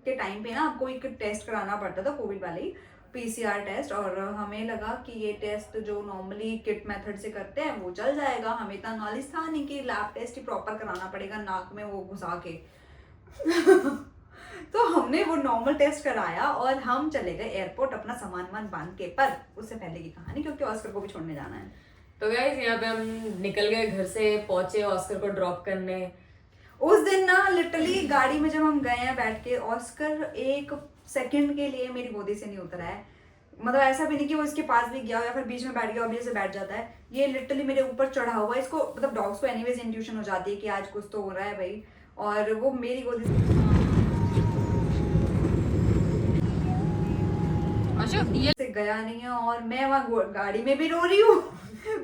Speaker 1: के टाइम पे ना आपको एक टेस्ट कराना पड़ता था, कोविड वाली PCR टेस्ट, और हमें लगा कि ये टेस्ट जो नॉर्मली किट मेथड से करते हैं वो चल जाएगा। हमें इतना नॉलेज था नहीं कि लैब टेस्ट ही प्रॉपर कराना पड़ेगा नाक में वो घुसा के। तो हमने वो नॉर्मल टेस्ट कराया और हम चले गए एयरपोर्ट अपना सामान वामान बांध के। पर उससे पहले की कहानी, क्योंकि ऑस्कर को भी छोड़ने जाना है।
Speaker 2: तो गाइस यहाँ पे हम निकल गए घर से, पहुंचे ऑस्कर को ड्रॉप करने।
Speaker 1: उस दिन ना लिटरली गाड़ी में जब हम गए हैं बैठ के, ऑस्कर 1 सेकंड के लिए मेरी गोदी से नहीं उतरा है। मतलब ऐसा भी नहीं कि वो इसके पास भी गया हो या फिर बीच में बैठ गया, अभी जैसे बैठ जाता है, ये लिटरली मेरे ऊपर चढ़ा हुआ है। इसको मतलब डॉग्स को एनीवेज इंट्यूशन हो जाती है कि आज कुछ तो हो रहा है भाई, और वो मेरी गोदी से गया नहीं है और मैं वहाँ गाड़ी में भी रो रही हूँ।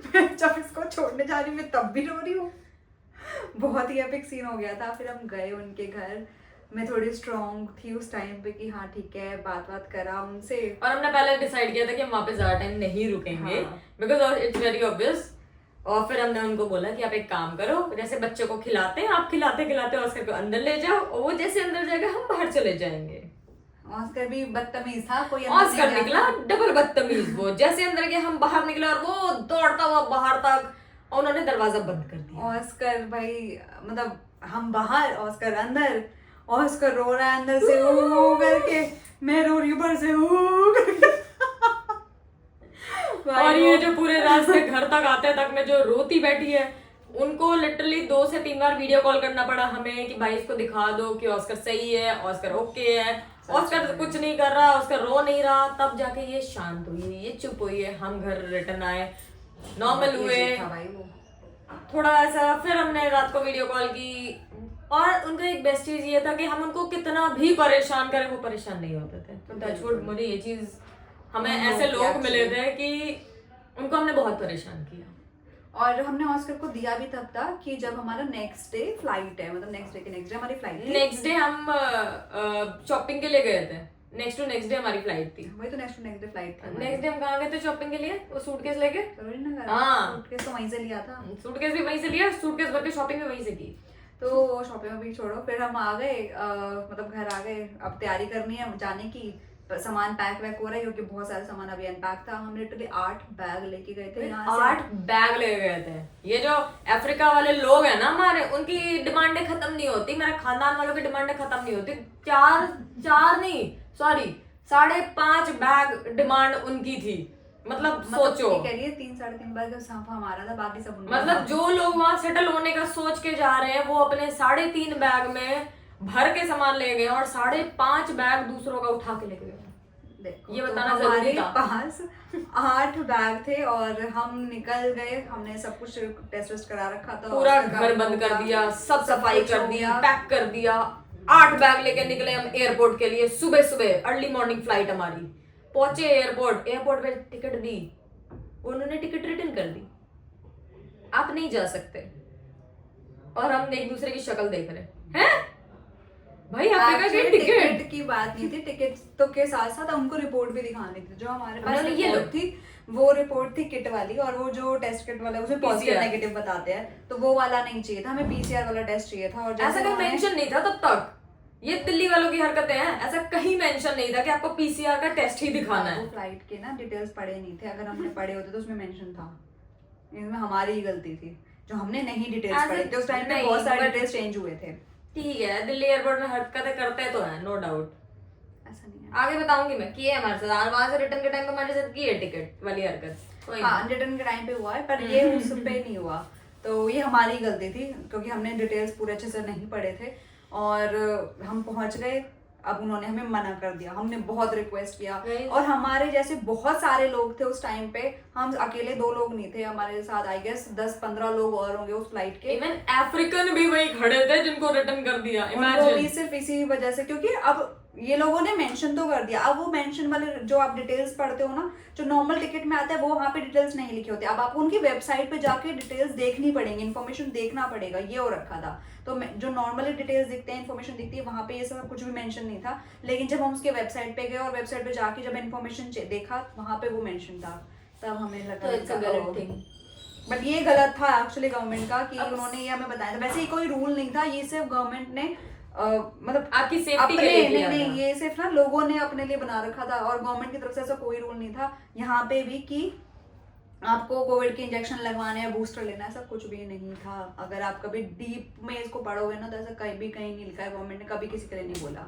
Speaker 1: मैं जब इसको छोड़ने जा रही हूँ मैं तब भी रो रही हूँ। बहुत ही एपिक सीन हो गया था। फिर हम गए उनके घर। मैं थोड़ी स्ट्रॉन्ग थी उस टाइम पे कि हाँ ठीक है, बात करा उनसे।
Speaker 2: और हमने पहले डिसाइड किया था कि हम वहाँ पे ज्यादा टाइम नहीं रुकेंगे, बिकॉज इट्स वेरी ऑब्वियस। और फिर हमने उनको बोला कि आप एक काम करो, जैसे बच्चे को खिलाते हैं, आप खिलाते खिलाते ऑस्कर को अंदर ले जाओ, और वो जैसे अंदर जाएगा हम बाहर चले जाएंगे।
Speaker 1: ऑस्कर भी बदतमीज था, कोई
Speaker 2: ऑस्कर निकला डबल बदतमीज। वो जैसे अंदर गए हम बाहर निकले और वो दौड़ता हुआ बाहर तक, और उन्होंने दरवाजा बंद कर दिया।
Speaker 1: ऑस्कर भाई मतलब हम बाहर, ऑस्कर अंदर। ऑस्कर रो रहा है अंदर से ओ करके, मैं रो रही हूँ बाहर से ओ करके।
Speaker 2: और ये जो पूरे रास्ते घर तक आते तक में जो रोती बैठी है, उनको लिटरली 2 से 3 बार वीडियो कॉल करना पड़ा हमें कि भाई इसको दिखा दो कि ऑस्कर सही है, ऑस्कर ओके है, ऑस्कर कुछ नहीं कर रहा, ऑस्कर रो नहीं रहा। तब जाके ये शांत हुई, ये चुप हुई है। हम घर रिटर्न आए, नॉर्मल हुए थोड़ा ऐसा। फिर हमने रात को वीडियो कॉल की, और उनका एक बेस्ट चीज ये था कि हम उनको कितना भी परेशान करें वो परेशान नहीं होते थे। तो टचवुड मुझे ये चीज, हमें ऐसे लोग मिले थे कि उनको हमने बहुत परेशान किया।
Speaker 1: और हमने ऑस्कर को दिया भी तब था कि जब हमारा नेक्स्ट डे फ्लाइट है, मतलब नेक्स्ट डे हमारी फ्लाइट थी।
Speaker 2: नेक्स्ट डे हम शॉपिंग के लिए गए थे, नेक्स्ट टू नेक्स्ट डे हमारी फ्लाइट थी।
Speaker 1: वही तो नेक्स्ट डे फ्लाइट थी।
Speaker 2: नेक्स्ट डे हम कहाँ गए थे शॉपिंग के लिए? वो सूटकेस लेके।
Speaker 1: हाँ, सूटकेस तो वहीं से लिया था।
Speaker 2: सूटकेस भी वहीं से लिया, सूटकेस भर के शॉपिंग भी वहीं से की।
Speaker 1: तो वो शॉपिंग भी छोड़ो, फिर हम आ गए, मतलब घर आ गए। अब तैयारी करनी है जाने की, सामान पैक वैक हो रहा है क्योंकि बहुत सारा सामान अभी अनपैक था। हम लिटरली 8 बैग लेके गए थे यहाँ से।
Speaker 2: 8 बैग ले गए थे। ये जो अफ्रीका वाले लोग हैं ना हमारे, उनकी डिमांडें खत्म नहीं होती। मेरे खानदान वालों की डिमांडें खत्म नहीं होती। 4 नहीं, सॉरी 5.5 बैग डिमांड उनकी थी। मतलब सोचो,
Speaker 1: कह रही है 3-3.5 बैग साफ हमारा था, बाकी सब
Speaker 2: मतलब जो लोग वहां सेटल होने का सोच के जा रहे हैं वो अपने 3.5 बैग में भर के सामान ले गए और 5.5 बैग दूसरों का उठा के लेके गए। ये बताना जरूरी था।
Speaker 1: पास 8 बैग थे और हम निकल गए। हमने सब कुछ टेस्ट करा रखा था,
Speaker 2: पूरा घर बंद कर दिया, सब सफाई कर दी, पैक कर दिया। 8 बैग लेके निकले हम एयरपोर्ट के लिए। सुबह अर्ली मॉर्निंग फ्लाइट हमारी। पहुंचे एयरपोर्ट पे टिकट दी, उन्होंने टिकट रिटर्न कर दी। आप नहीं जा सकते। और हम एक दूसरे की शक्ल देख रहे हैं। भाई अफ्रीका के टिकट
Speaker 1: की बात नहीं थी, टिकट तो के साथ साथ उनको रिपोर्ट भी दिखानी थी। जो हमारे पास
Speaker 2: ये
Speaker 1: रिपोर्ट थी वो रिपोर्ट थी किट वाली, और वो जो टेस्ट किट वाला उसमें पॉजिटिव नेगेटिव बताते हैं, तो वो वाला नहीं चाहिए था हमें, PCR वाला टेस्ट चाहिए था। और
Speaker 2: ऐसा कोई मेंशन नहीं था तब तक। ये दिल्ली वालों की हरकतें हैं। ऐसा कहीं मेंशन नहीं था कि आपको PCR का टेस्ट ही दिखाना है।
Speaker 1: फ्लाइट के ना डिटेल्स पढ़े नहीं थे, अगर हमने पढ़े होते तो उसमें मेंशन था। इसमें हमारी ही गलती थी जो हमने नहीं डिटेल्स
Speaker 2: ऐसे-
Speaker 1: पढ़ी थी उस टाइम पे।
Speaker 2: नहीं,
Speaker 1: बहुत सारे
Speaker 2: but-
Speaker 1: डिटेल्स चेंज हुए थे।
Speaker 2: ठीक है, दिल्ली एयरपोर्ट में हरकतें करते तो है, नो डाउट।
Speaker 1: ऐसा नहीं है।
Speaker 2: आगे बताऊंगी मैं, की है हमारे साथ, वहां से रिटर्न के टाइम पे हमारे साथ की है टिकट वाली हरकत। कोई
Speaker 1: हाँ,
Speaker 2: नहीं।
Speaker 1: रिटर्न के टाइम पे हुआ है, पर ये उस पे नहीं हुआ। तो ये हमारी गलती थी क्योंकि हमने डिटेल्स पूरे अच्छे से नहीं पढ़े थे और हम पहुंच गए। अब उन्होंने हमें मना कर दिया, हमने बहुत रिक्वेस्ट किया
Speaker 2: Guys-
Speaker 1: और हमारे जैसे बहुत सारे लोग थे उस टाइम पे। हम अकेले 2 लोग नहीं थे, हमारे साथ आई गेस 10-15 लोग और होंगे उस फ्लाइट के।
Speaker 2: इवन अफ्रीकन भी वही खड़े थे जिनको रिटर्न कर दिया।
Speaker 1: उनको भी
Speaker 2: इमेजिन।
Speaker 1: सिर्फ इसी वजह से, क्योंकि अब ये लोगों ने मेंशन तो कर दिया। अब वो मेंशन वाले जो आप डिटेल्स पढ़ते हो ना, जो नॉर्मल टिकट में आता है वो वहाँ पे डिटेल्स नहीं लिखे होते। अब आपको उनकी वेबसाइट पे जाके डिटेल्स देखनी पड़ेंगी, इन्फॉर्मेशन देखना पड़ेगा, ये हो रखा था। तो जो नॉर्मली डिटेल्स दिखते हैं, इन्फॉर्मेशन दिखती है, वहाँ पे ये सब कुछ भी मेंशन नहीं था। लेकिन जब हम उसके वेबसाइट पे गए और वेबसाइट पे जाके जब इन्फॉर्मेशन देखा, वहाँ पे वो मेंशन था, तब हमें लगा
Speaker 2: तो इट्स अ गलत थिंग।
Speaker 1: बट ये गलत था एक्चुअली गवर्नमेंट का कि उन्होंने ये हमें बताया था। वैसे ये कोई रूल नहीं था, ये सिर्फ गवर्नमेंट ने मतलब
Speaker 2: आपकी सेफ्टी
Speaker 1: अपने
Speaker 2: के लिए किया
Speaker 1: नहीं,
Speaker 2: था।
Speaker 1: ये सिर्फ ना लोगों ने अपने लिए बना रखा था और गवर्नमेंट की तरफ से ऐसा कोई रूल नहीं था यहाँ पे भी कि आपको कोविड के इंजेक्शन लगवाने या बूस्टर लेना, ऐसा कुछ भी नहीं था। अगर आप कभी डीप में इसको पढ़ोगे ना तो ऐसा कहीं नहीं लिखा है, गवर्नमेंट ने कभी किसी के लिए नहीं बोला।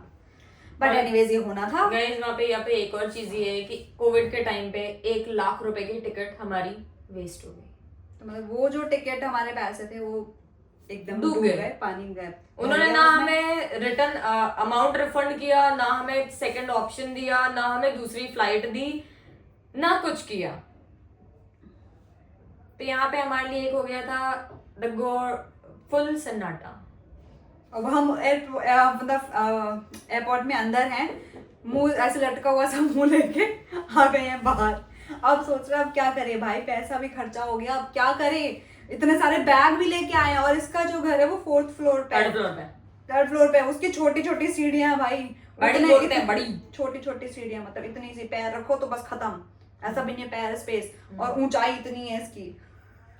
Speaker 1: बट एनीवेज ये होना था।
Speaker 2: गाइस वहाँ पे यहाँ पे एक और चीज ये है कि कोविड के टाइम पे 1 लाख रुपए की टिकट हमारी वेस्ट हो गई।
Speaker 1: तो मतलब वो जो टिकट हमारे पैसे थे वो एकदम
Speaker 2: डूब
Speaker 1: डूब
Speaker 2: गए।
Speaker 1: गए, पानी गए।
Speaker 2: उन्होंने ना हमें रिटर्न अमाउंट रिफंड किया, ना हमें सेकंड ऑप्शन दिया, ना हमें दूसरी फ्लाइट दी, ना कुछ किया। तो यहाँ पे हमारे लिए एक हो गया था द फुल सन्नाटा।
Speaker 1: अब हम मतलब एयरपोर्ट में अंदर हैं, मुंह ऐसे लटका हुआ सा मुंह लेके आ गए हैं बाहर। अब सोच रहे हैं अब क्या करें भाई, पैसा भी खर्चा हो गया, अब क्या करें। इतने सारे बैग भी लेके आए हैं और इसका जो घर है वो 4th फ्लोर पे, थर्ड फ्लोर पे। उसकी छोटी छोटी सीढ़ियां भाई,
Speaker 2: बड़ी बोलते हैं, बड़ी
Speaker 1: छोटी छोटी सीढ़ियां, मतलब इतनी सी, पैर रखो तो बस खत्म, ऐसा भी नहीं है पैर स्पेस। और ऊंचाई इतनी है इसकी,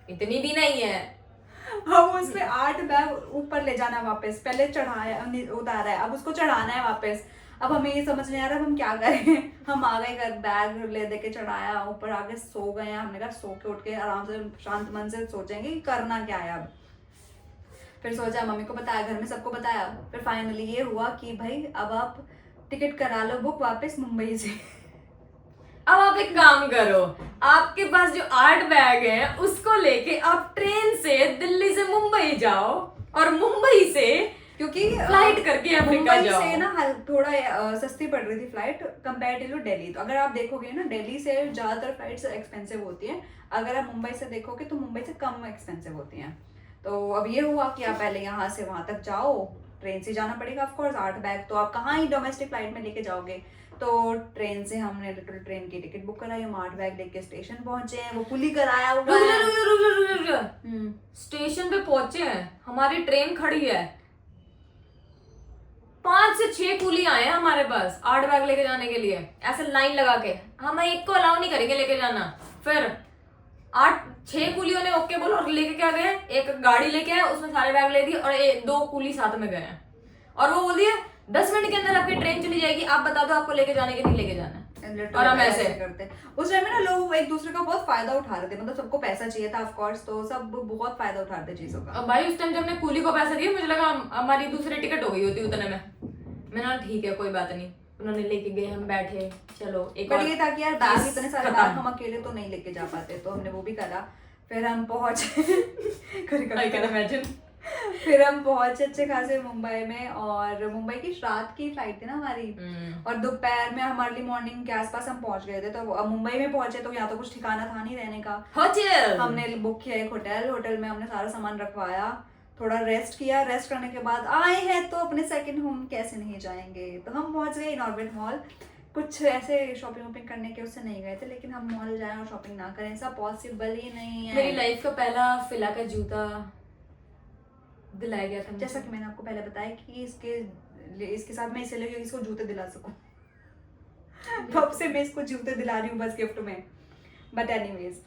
Speaker 2: इतनी भी नहीं है।
Speaker 1: हम उसमें 8 बैग ऊपर ले जाना वापस, पहले चढ़ाया उतारा है, अब उसको चढ़ाना है वापस। अब हमें ये समझ नहीं आ रहा हम क्या करें। हम आ गए घर, बैग ले दे के चढ़ाया, ऊपर आके सो गए हैं। हमने कहा सो के उठ के आराम से शांत मन से सोचेंगे कि करना क्या है अब। फिर सोचा, मम्मी को बताया, घर में सबको बताया। फिर फाइनली ये हुआ कि भाई अब आप टिकट करा लो बुक वापस मुंबई से।
Speaker 2: अब आप एक काम करो, आपके पास जो 8 बैग हैं उसको लेके आप ट्रेन से दिल्ली से मुंबई जाओ और मुंबई से
Speaker 1: क्योंकि
Speaker 2: फ्लाइट करके अफ्रीका
Speaker 1: मुंबई
Speaker 2: जाओ।
Speaker 1: से ना थोड़ा सस्ती पड़ रही थी फ्लाइट कंपैरेटिव टू दिल्ली। तो अगर आप देखोगे ना, दिल्ली से ज्यादातर फ्लाइट्स एक्सपेंसिव होती हैं। अगर आप मुंबई से देखोगे तो मुंबई से कम एक्सपेंसिव होती हैं। तो अब ये हुआ कि आप पहले यहाँ से वहां तक जाओ, ट्रेन से जाना पड़ेगा ऑफकोर्स। 8 बैग तो आप कहाँ ही डोमेस्टिक फ्लाइट में लेके जाओगे। तो ट्रेन से हमने लिटिल ट्रेन की टिकट बुक कराई, हम 8 बैग लेके स्टेशन पहुंचे हैं, वो कुली कराया हुआ है।
Speaker 2: स्टेशन पे पहुंचे हैं, हमारी ट्रेन खड़ी है, 5 से 6 कूली आए हैं हमारे पास 8 बैग लेके जाने के लिए, ऐसे लाइन लगा के। हम एक को अलाउ नहीं करेंगे लेके जाना। फिर 6 कूलियों ने ओके बोला और लेके क्या गए, एक गाड़ी लेके आए, उसमें सारे बैग ले दिए और 2 कूली साथ में गए हैं। और वो बोल दिए 10 मिनट के अंदर आपकी ट्रेन चली जाएगी, आप बता दो आपको लेके जाने के नहीं लेके जाना है। और हम ऐसे
Speaker 1: करते। उस टाइम में ना लोग एक दूसरे का बहुत फायदा उठा रहे थे, मतलब सबको पैसा चाहिए था ऑफ कोर्स, तो सब बहुत फायदा उठा रहे थे चीजों का।
Speaker 2: अब भाई उस टाइम जब हमने कूली को पैसा दिया, मुझे लगा हमारी दूसरी टिकट हो गई होती उतने में। मैंने कहा ठीक है कोई बात नहीं, उन्होंने लेके गए, हम बैठे, चलो एक
Speaker 1: बट
Speaker 2: और
Speaker 1: ये था कि यार बैग इतने सारे
Speaker 2: खत्म।
Speaker 1: बैग हम अकेले तो नहीं लेके जा पाते, तो हमने वो भी करा। फिर हम पहुंचे फिर हम पहुंचे अच्छे खासे मुंबई में, और मुंबई की रात की फ्लाइट थी ना हमारी, और दोपहर में हम अर्ली मॉर्निंग के आसपास हम पहुंच गए थे। तो अब मुंबई में पहुंचे तो यहाँ तो कुछ ठिकाना था नहीं रहने का।
Speaker 2: होटल
Speaker 1: हमने बुक किया एक होटल में हमने सारा सामान रखवाया, थोड़ा रेस्ट किया। रेस्ट करने के बाद आए हैं तो अपने सेकंड होम कैसे नहीं जाएंगे, तो हम पहुंच गए इनऑर्बिट मॉल। कुछ ऐसे शॉपिंग वॉपिंग करने के उससे नहीं गए थे, लेकिन हम मॉल जाएं और शॉपिंग ना करें ऐसा पॉसिबल ही नहीं है।
Speaker 2: मेरी लाइफ का पहला फिला का जूता दिलाया गया था मुझे।
Speaker 1: जैसा कि मैंने आपको पहले बताया कि इसके साथ मैं इसलिए क्योंकि इसको जूते दिला सकूं। तब से मैं इसको जूते दिला रही हूँ बस गिफ्ट में। बट एनीवेज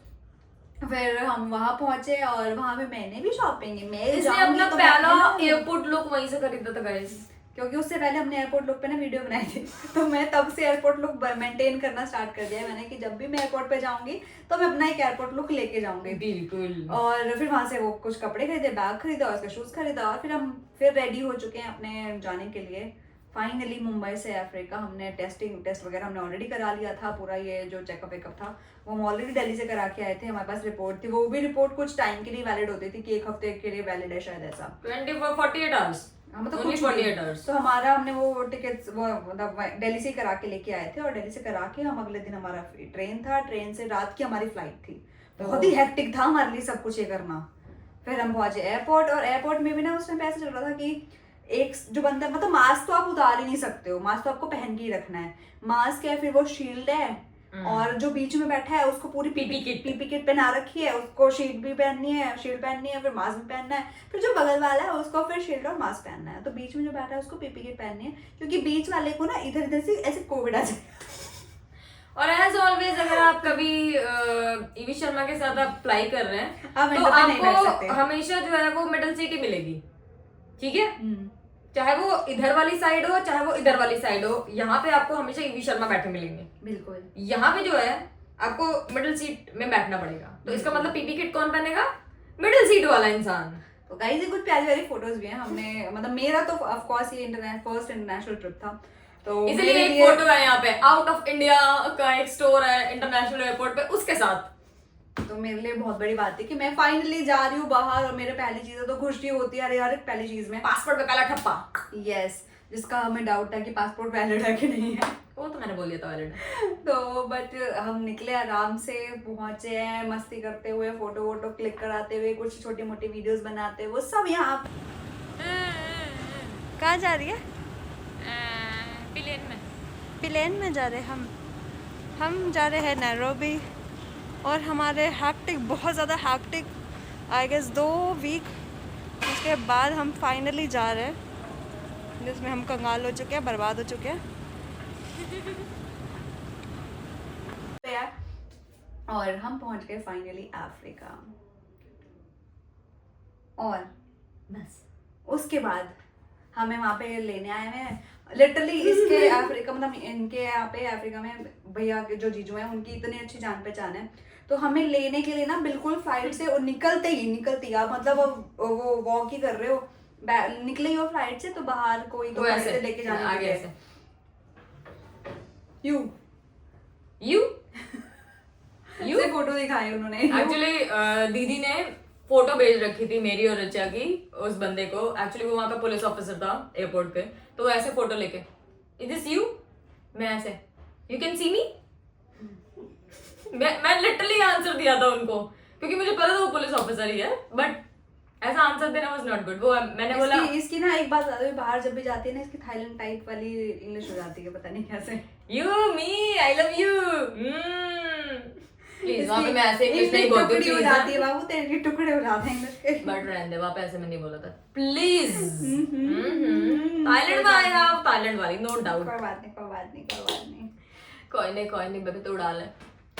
Speaker 1: फिर हम वहां पहुंचे और वहां पे मैंने भी शॉपिंग
Speaker 2: इसने अपना पहला एयरपोर्ट लुक वहीं से खरीदा था गाइस,
Speaker 1: क्योंकि उससे पहले हमने एयरपोर्ट लुक पे ना वीडियो बनाई थी तो मैं तब से एयरपोर्ट लुक मेंटेन करना स्टार्ट कर दिया है मैंने कि जब भी मैं एयरपोर्ट पे जाऊंगी तो मैं अपना एक एयरपोर्ट लुक लेके जाऊंगी।
Speaker 2: बिल्कुल।
Speaker 1: और फिर वहां से वो कुछ कपड़े खरीदे, बैग खरीदा और उसके शूज खरीदा और फिर हम फिर रेडी हो चुके हैं अपने जाने के लिए फाइनली मुंबई से अफ्रीका। हमने टेस्ट वगैरह हमने ऑलरेडी करा लिया था, पूरा ये जो चेकअप वेकअप था वो हम ऑलरेडी दिल्ली से करा के आए थे। हमारे पास रिपोर्ट थी, वो भी रिपोर्ट कुछ टाइम के लिए वैलिड होती थी कि 1 हफ्ते के लिए वैलिड है शायद ऐसा,
Speaker 2: 48 आवर्स।
Speaker 1: हाँ मतलब
Speaker 2: Only
Speaker 1: कुछ
Speaker 2: 48 hours।
Speaker 1: तो हमारा हमने वो टिकट्स वो मतलब दिल्ली से करा के लेके आए थे और दिल्ली से करा के हम अगले दिन हमारा ट्रेन था, ट्रेन से रात की हमारी फ्लाइट थी। बहुत ही हेक्टिक था हमारे लिए सब कुछ ये करना। फिर हम पहुंचे एयरपोर्ट और एयरपोर्ट में भी ना उस टाइम पे ऐसा चल रहा था कि एक जो बंदा मतलब मास्क तो आप उतार ही नहीं सकते हो, मास्क तो आपको पहन के ही रखना है। मास्क है, फिर वो शील्ड है और जो बीच में बैठा है उसको पूरी पीपी किट पहना रखी है, उसको शील्ड भी पहननी है, शील्ड पहननी है, फिर मास्क भी पहनना है, फिर जो बगल वाला है उसको फिर शील्ड और मास्क पहनना है। तो बीच में जो बैठा है उसको पीपी किट पहननी है क्योंकि बीच वाले को ना इधर इधर से ऐसे कोविड आ जाए।
Speaker 2: और एज ऑलवेज अगर आप कभी ईवी शर्मा के साथ आप फ्लाई कर रहे हैं
Speaker 1: आप
Speaker 2: तो
Speaker 1: window पे नहीं बैठ सकते।
Speaker 2: आपको हमेशा जो है वो मिडल सीट ही मिलेगी, ठीक है? चाहे वो इधर वाली साइड हो चाहे वो इधर वाली साइड हो, यहाँ पे आपको हमेशा ईवी शर्मा बैठे मिलेंगे।
Speaker 1: बिल्कुल।
Speaker 2: यहाँ पे जो है आपको मिडिल सीट में बैठना पड़ेगा, तो इसका मतलब पीपी किट कौन पहनेगा? मिडिल सीट वाला इंसान।
Speaker 1: तो गाइस ये कुछ प्यारी प्यारी फोटोज भी हैं हमने, मतलब मेरा तो ऑफ कोर्स ये फर्स्ट इंटरनेशनल ट्रिप था तो
Speaker 2: इसलिए
Speaker 1: मेरे
Speaker 2: एक
Speaker 1: लिए
Speaker 2: फोटो है यहाँ पे, आउट ऑफ इंडिया का एक स्टोर है इंटरनेशनल एयरपोर्ट पे, उसके साथ।
Speaker 1: तो मेरे लिए बहुत बड़ी बात थी कि मैं फाइनली जा रही हूँ बाहर और मेरे पहली चीज तो खुशी होती है हर एक पहली चीज में
Speaker 2: पासपोर्ट पे पहला ठप्पा।
Speaker 1: यस, जिसका हमें डाउट था कि पासपोर्ट वैलिड है कि नहीं है।
Speaker 2: वो तो मैंने बोल दिया था वैलिड।
Speaker 1: तो बट हम निकले आराम से, पहुंचे हैं मस्ती करते हुए, फोटो वोटो क्लिक कराते हुए, कुछ छोटी मोटी वीडियोस बनाते हुए, वो सब यहाँ। कहाँ जा रही है? प्लेन में जा रहे हैं हम जा रहे हैं नैरोबी और हमारे हैक्टिक बहुत ज़्यादा हैक्टिक आई गेस 2 वीक उसके बाद हम फाइनली जा रहे हैं जिसमें हम कंगाल हो चुके हैं, बर्बाद हो चुके हैं। और हम पहुंच गए फाइनली अफ्रीका और बस उसके बाद हमें वहाँ पे लेने आए हैं लिटरली इसके अफ्रीका मतलब इनके यहाँ पे अफ्रीका में भैया के जो जीजू हैं उनकी इतनी अच्छी जान पहचान है तो हमें लेने के लिए ना बिल्कुल फ्लाइट से और निकलते ही आप मतलब वो वॉक ही कर रहे हो, निकले ही हो फ्लाइट से तो बाहर कोई तो ऐसे लेके जाने के लिए यू फोटो दिखाई उन्होंने।
Speaker 2: एक्चुअली दीदी ने फोटो भेज रखी थी मेरी और ऋचा की उस बंदे को, एक्चुअली वो वहाँ का पुलिस ऑफिसर था एयरपोर्ट पे, तो वो ऐसे फोटो लेके इज दिस यू, मैं ऐसे यू कैन सी मी, मैं लिटरली आंसर दिया था उनको क्योंकि मुझे पता था वो पुलिस ऑफिसर ही है, बट ऐसा आंसर देना वाज नॉट गुड। वो मैंने बोला
Speaker 1: इसकी ना एक बात बता दो, बाहर जब भी जाती है ना इसकी थाईलैंड टाइप वाली इंग्लिश हो जाती है, पता नहीं कैसे।
Speaker 2: You me I love you please. वहाँ पे मैं ऐसे इंग्लिश नहीं बोलती हूँ,
Speaker 1: हो जाती है बाबू, तेरे टुकड़े हो जाते हैं इंग्लिश के।
Speaker 2: बट रहने दे, वहाँ पे ऐसे मैं नहीं बोला था प्लीज। थाईलैंड में आए आप, थाईलैंड वाली नो डाउट।
Speaker 1: कोई बात नहीं
Speaker 2: कोई नहीं बेबी तो उड़ा ले।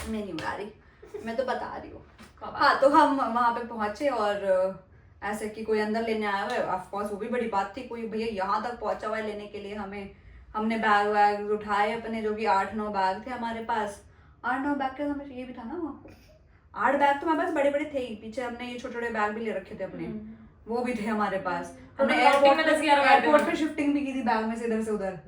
Speaker 1: मैं नहीं उड़ा रही, मैं तो बता रही हूँ। हाँ तो हम वहाँ पे पहुंचे और ऐसे कि कोई अंदर लेने आया हुआ है, ऑफ कोर्स वो भी बड़ी बात थी, कोई भैया यहाँ तक पहुंचा हुआ है लेने के लिए हमें। हमने बैग वैग उठाए अपने, जो कि 8-9 बैग थे हमारे पास। 8-9 बैग के हमें ये भी था ना, 8 बैग तो हमारे पास बड़े बड़े थे ही, पीछे हमने ये छोटे छोटे बैग भी ले रखे थे अपने, वो भी थे हमारे पास। हमने एयरपोर्ट पे शिफ्टिंग भी की थी बैग में से इधर से उधर,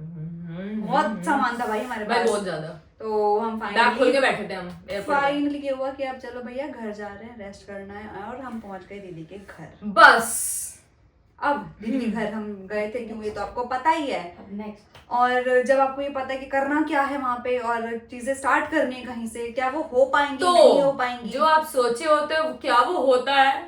Speaker 1: बहुत सामान था भाई हमारे पास,
Speaker 2: बहुत ज्यादा।
Speaker 1: तो हम
Speaker 2: बैग खोल के बैठे थे हम एयरपोर्ट।
Speaker 1: फाइनली ये हुआ कि अब चलो भैया घर जा रहे हैं, रेस्ट करना है, और हम पहुंच गए दीदी के घर।
Speaker 2: बस
Speaker 1: अब दीदी के घर हम गए थे क्यों, ये तो आपको पता ही है।
Speaker 2: नेक्स्ट,
Speaker 1: और जब आपको ये पता है कि करना क्या है वहाँ पे और चीजें स्टार्ट करनी है कहीं से, क्या वो हो पाएंगी
Speaker 2: तो
Speaker 1: नहीं हो पाएंगी,
Speaker 2: जो आप सोचे होते हो क्या वो होता है,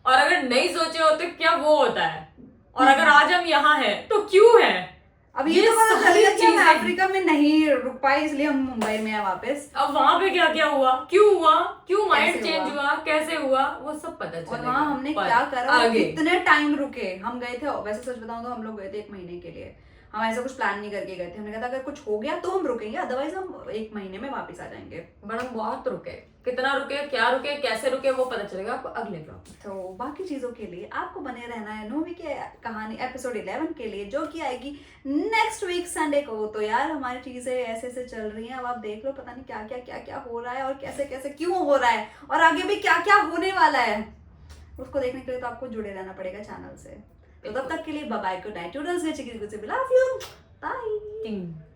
Speaker 2: और अगर नहीं सोचे होते क्या वो होता है, और अगर आज हम यहाँ हैं तो क्यों है।
Speaker 1: अब ये तो पता चल गया कि हम अफ्रीका में नहीं रुक पाए इसलिए हम मुंबई में हैं वापस।
Speaker 2: अब वहाँ पे क्या क्या हुआ, क्यों माइंड चेंज हुआ, कैसे हुआ, वो सब पता चलेगा।
Speaker 1: और वहाँ हमने क्या करा, कितने टाइम रुके। हम गए थे, वैसे सच बताऊं तो हम लोग गए थे 1 महीने के लिए, हम ऐसा कुछ प्लान नहीं करके गए थे। हमने कहा था अगर कुछ हो गया तो हम रुकेंगे, अदरवाइज हम 1 महीने में वापस आ जाएंगे।
Speaker 2: बट हम बहुत रुके, कितना रुके, क्या रुके, कैसे रुके, वो पता चलेगा आपको अगले ब्लॉग में।
Speaker 1: तो बाकी चीजों के लिए आपको बने रहना है नोवी के कहानी एपिसोड 11 के लिए, जो कि आएगी नेक्स्ट वीक संडे को। तो यार हमारी चीजें ऐसे ऐसे चल रही हैं, अब आप देख लो पता नहीं क्या क्या हो रहा है और कैसे कैसे क्यों हो रहा है और आगे भी क्या क्या होने वाला है, उसको देखने के लिए तो आपको जुड़े रहना पड़ेगा चैनल से। तो तब तक के लिए bye bye, good night, toodles, bye.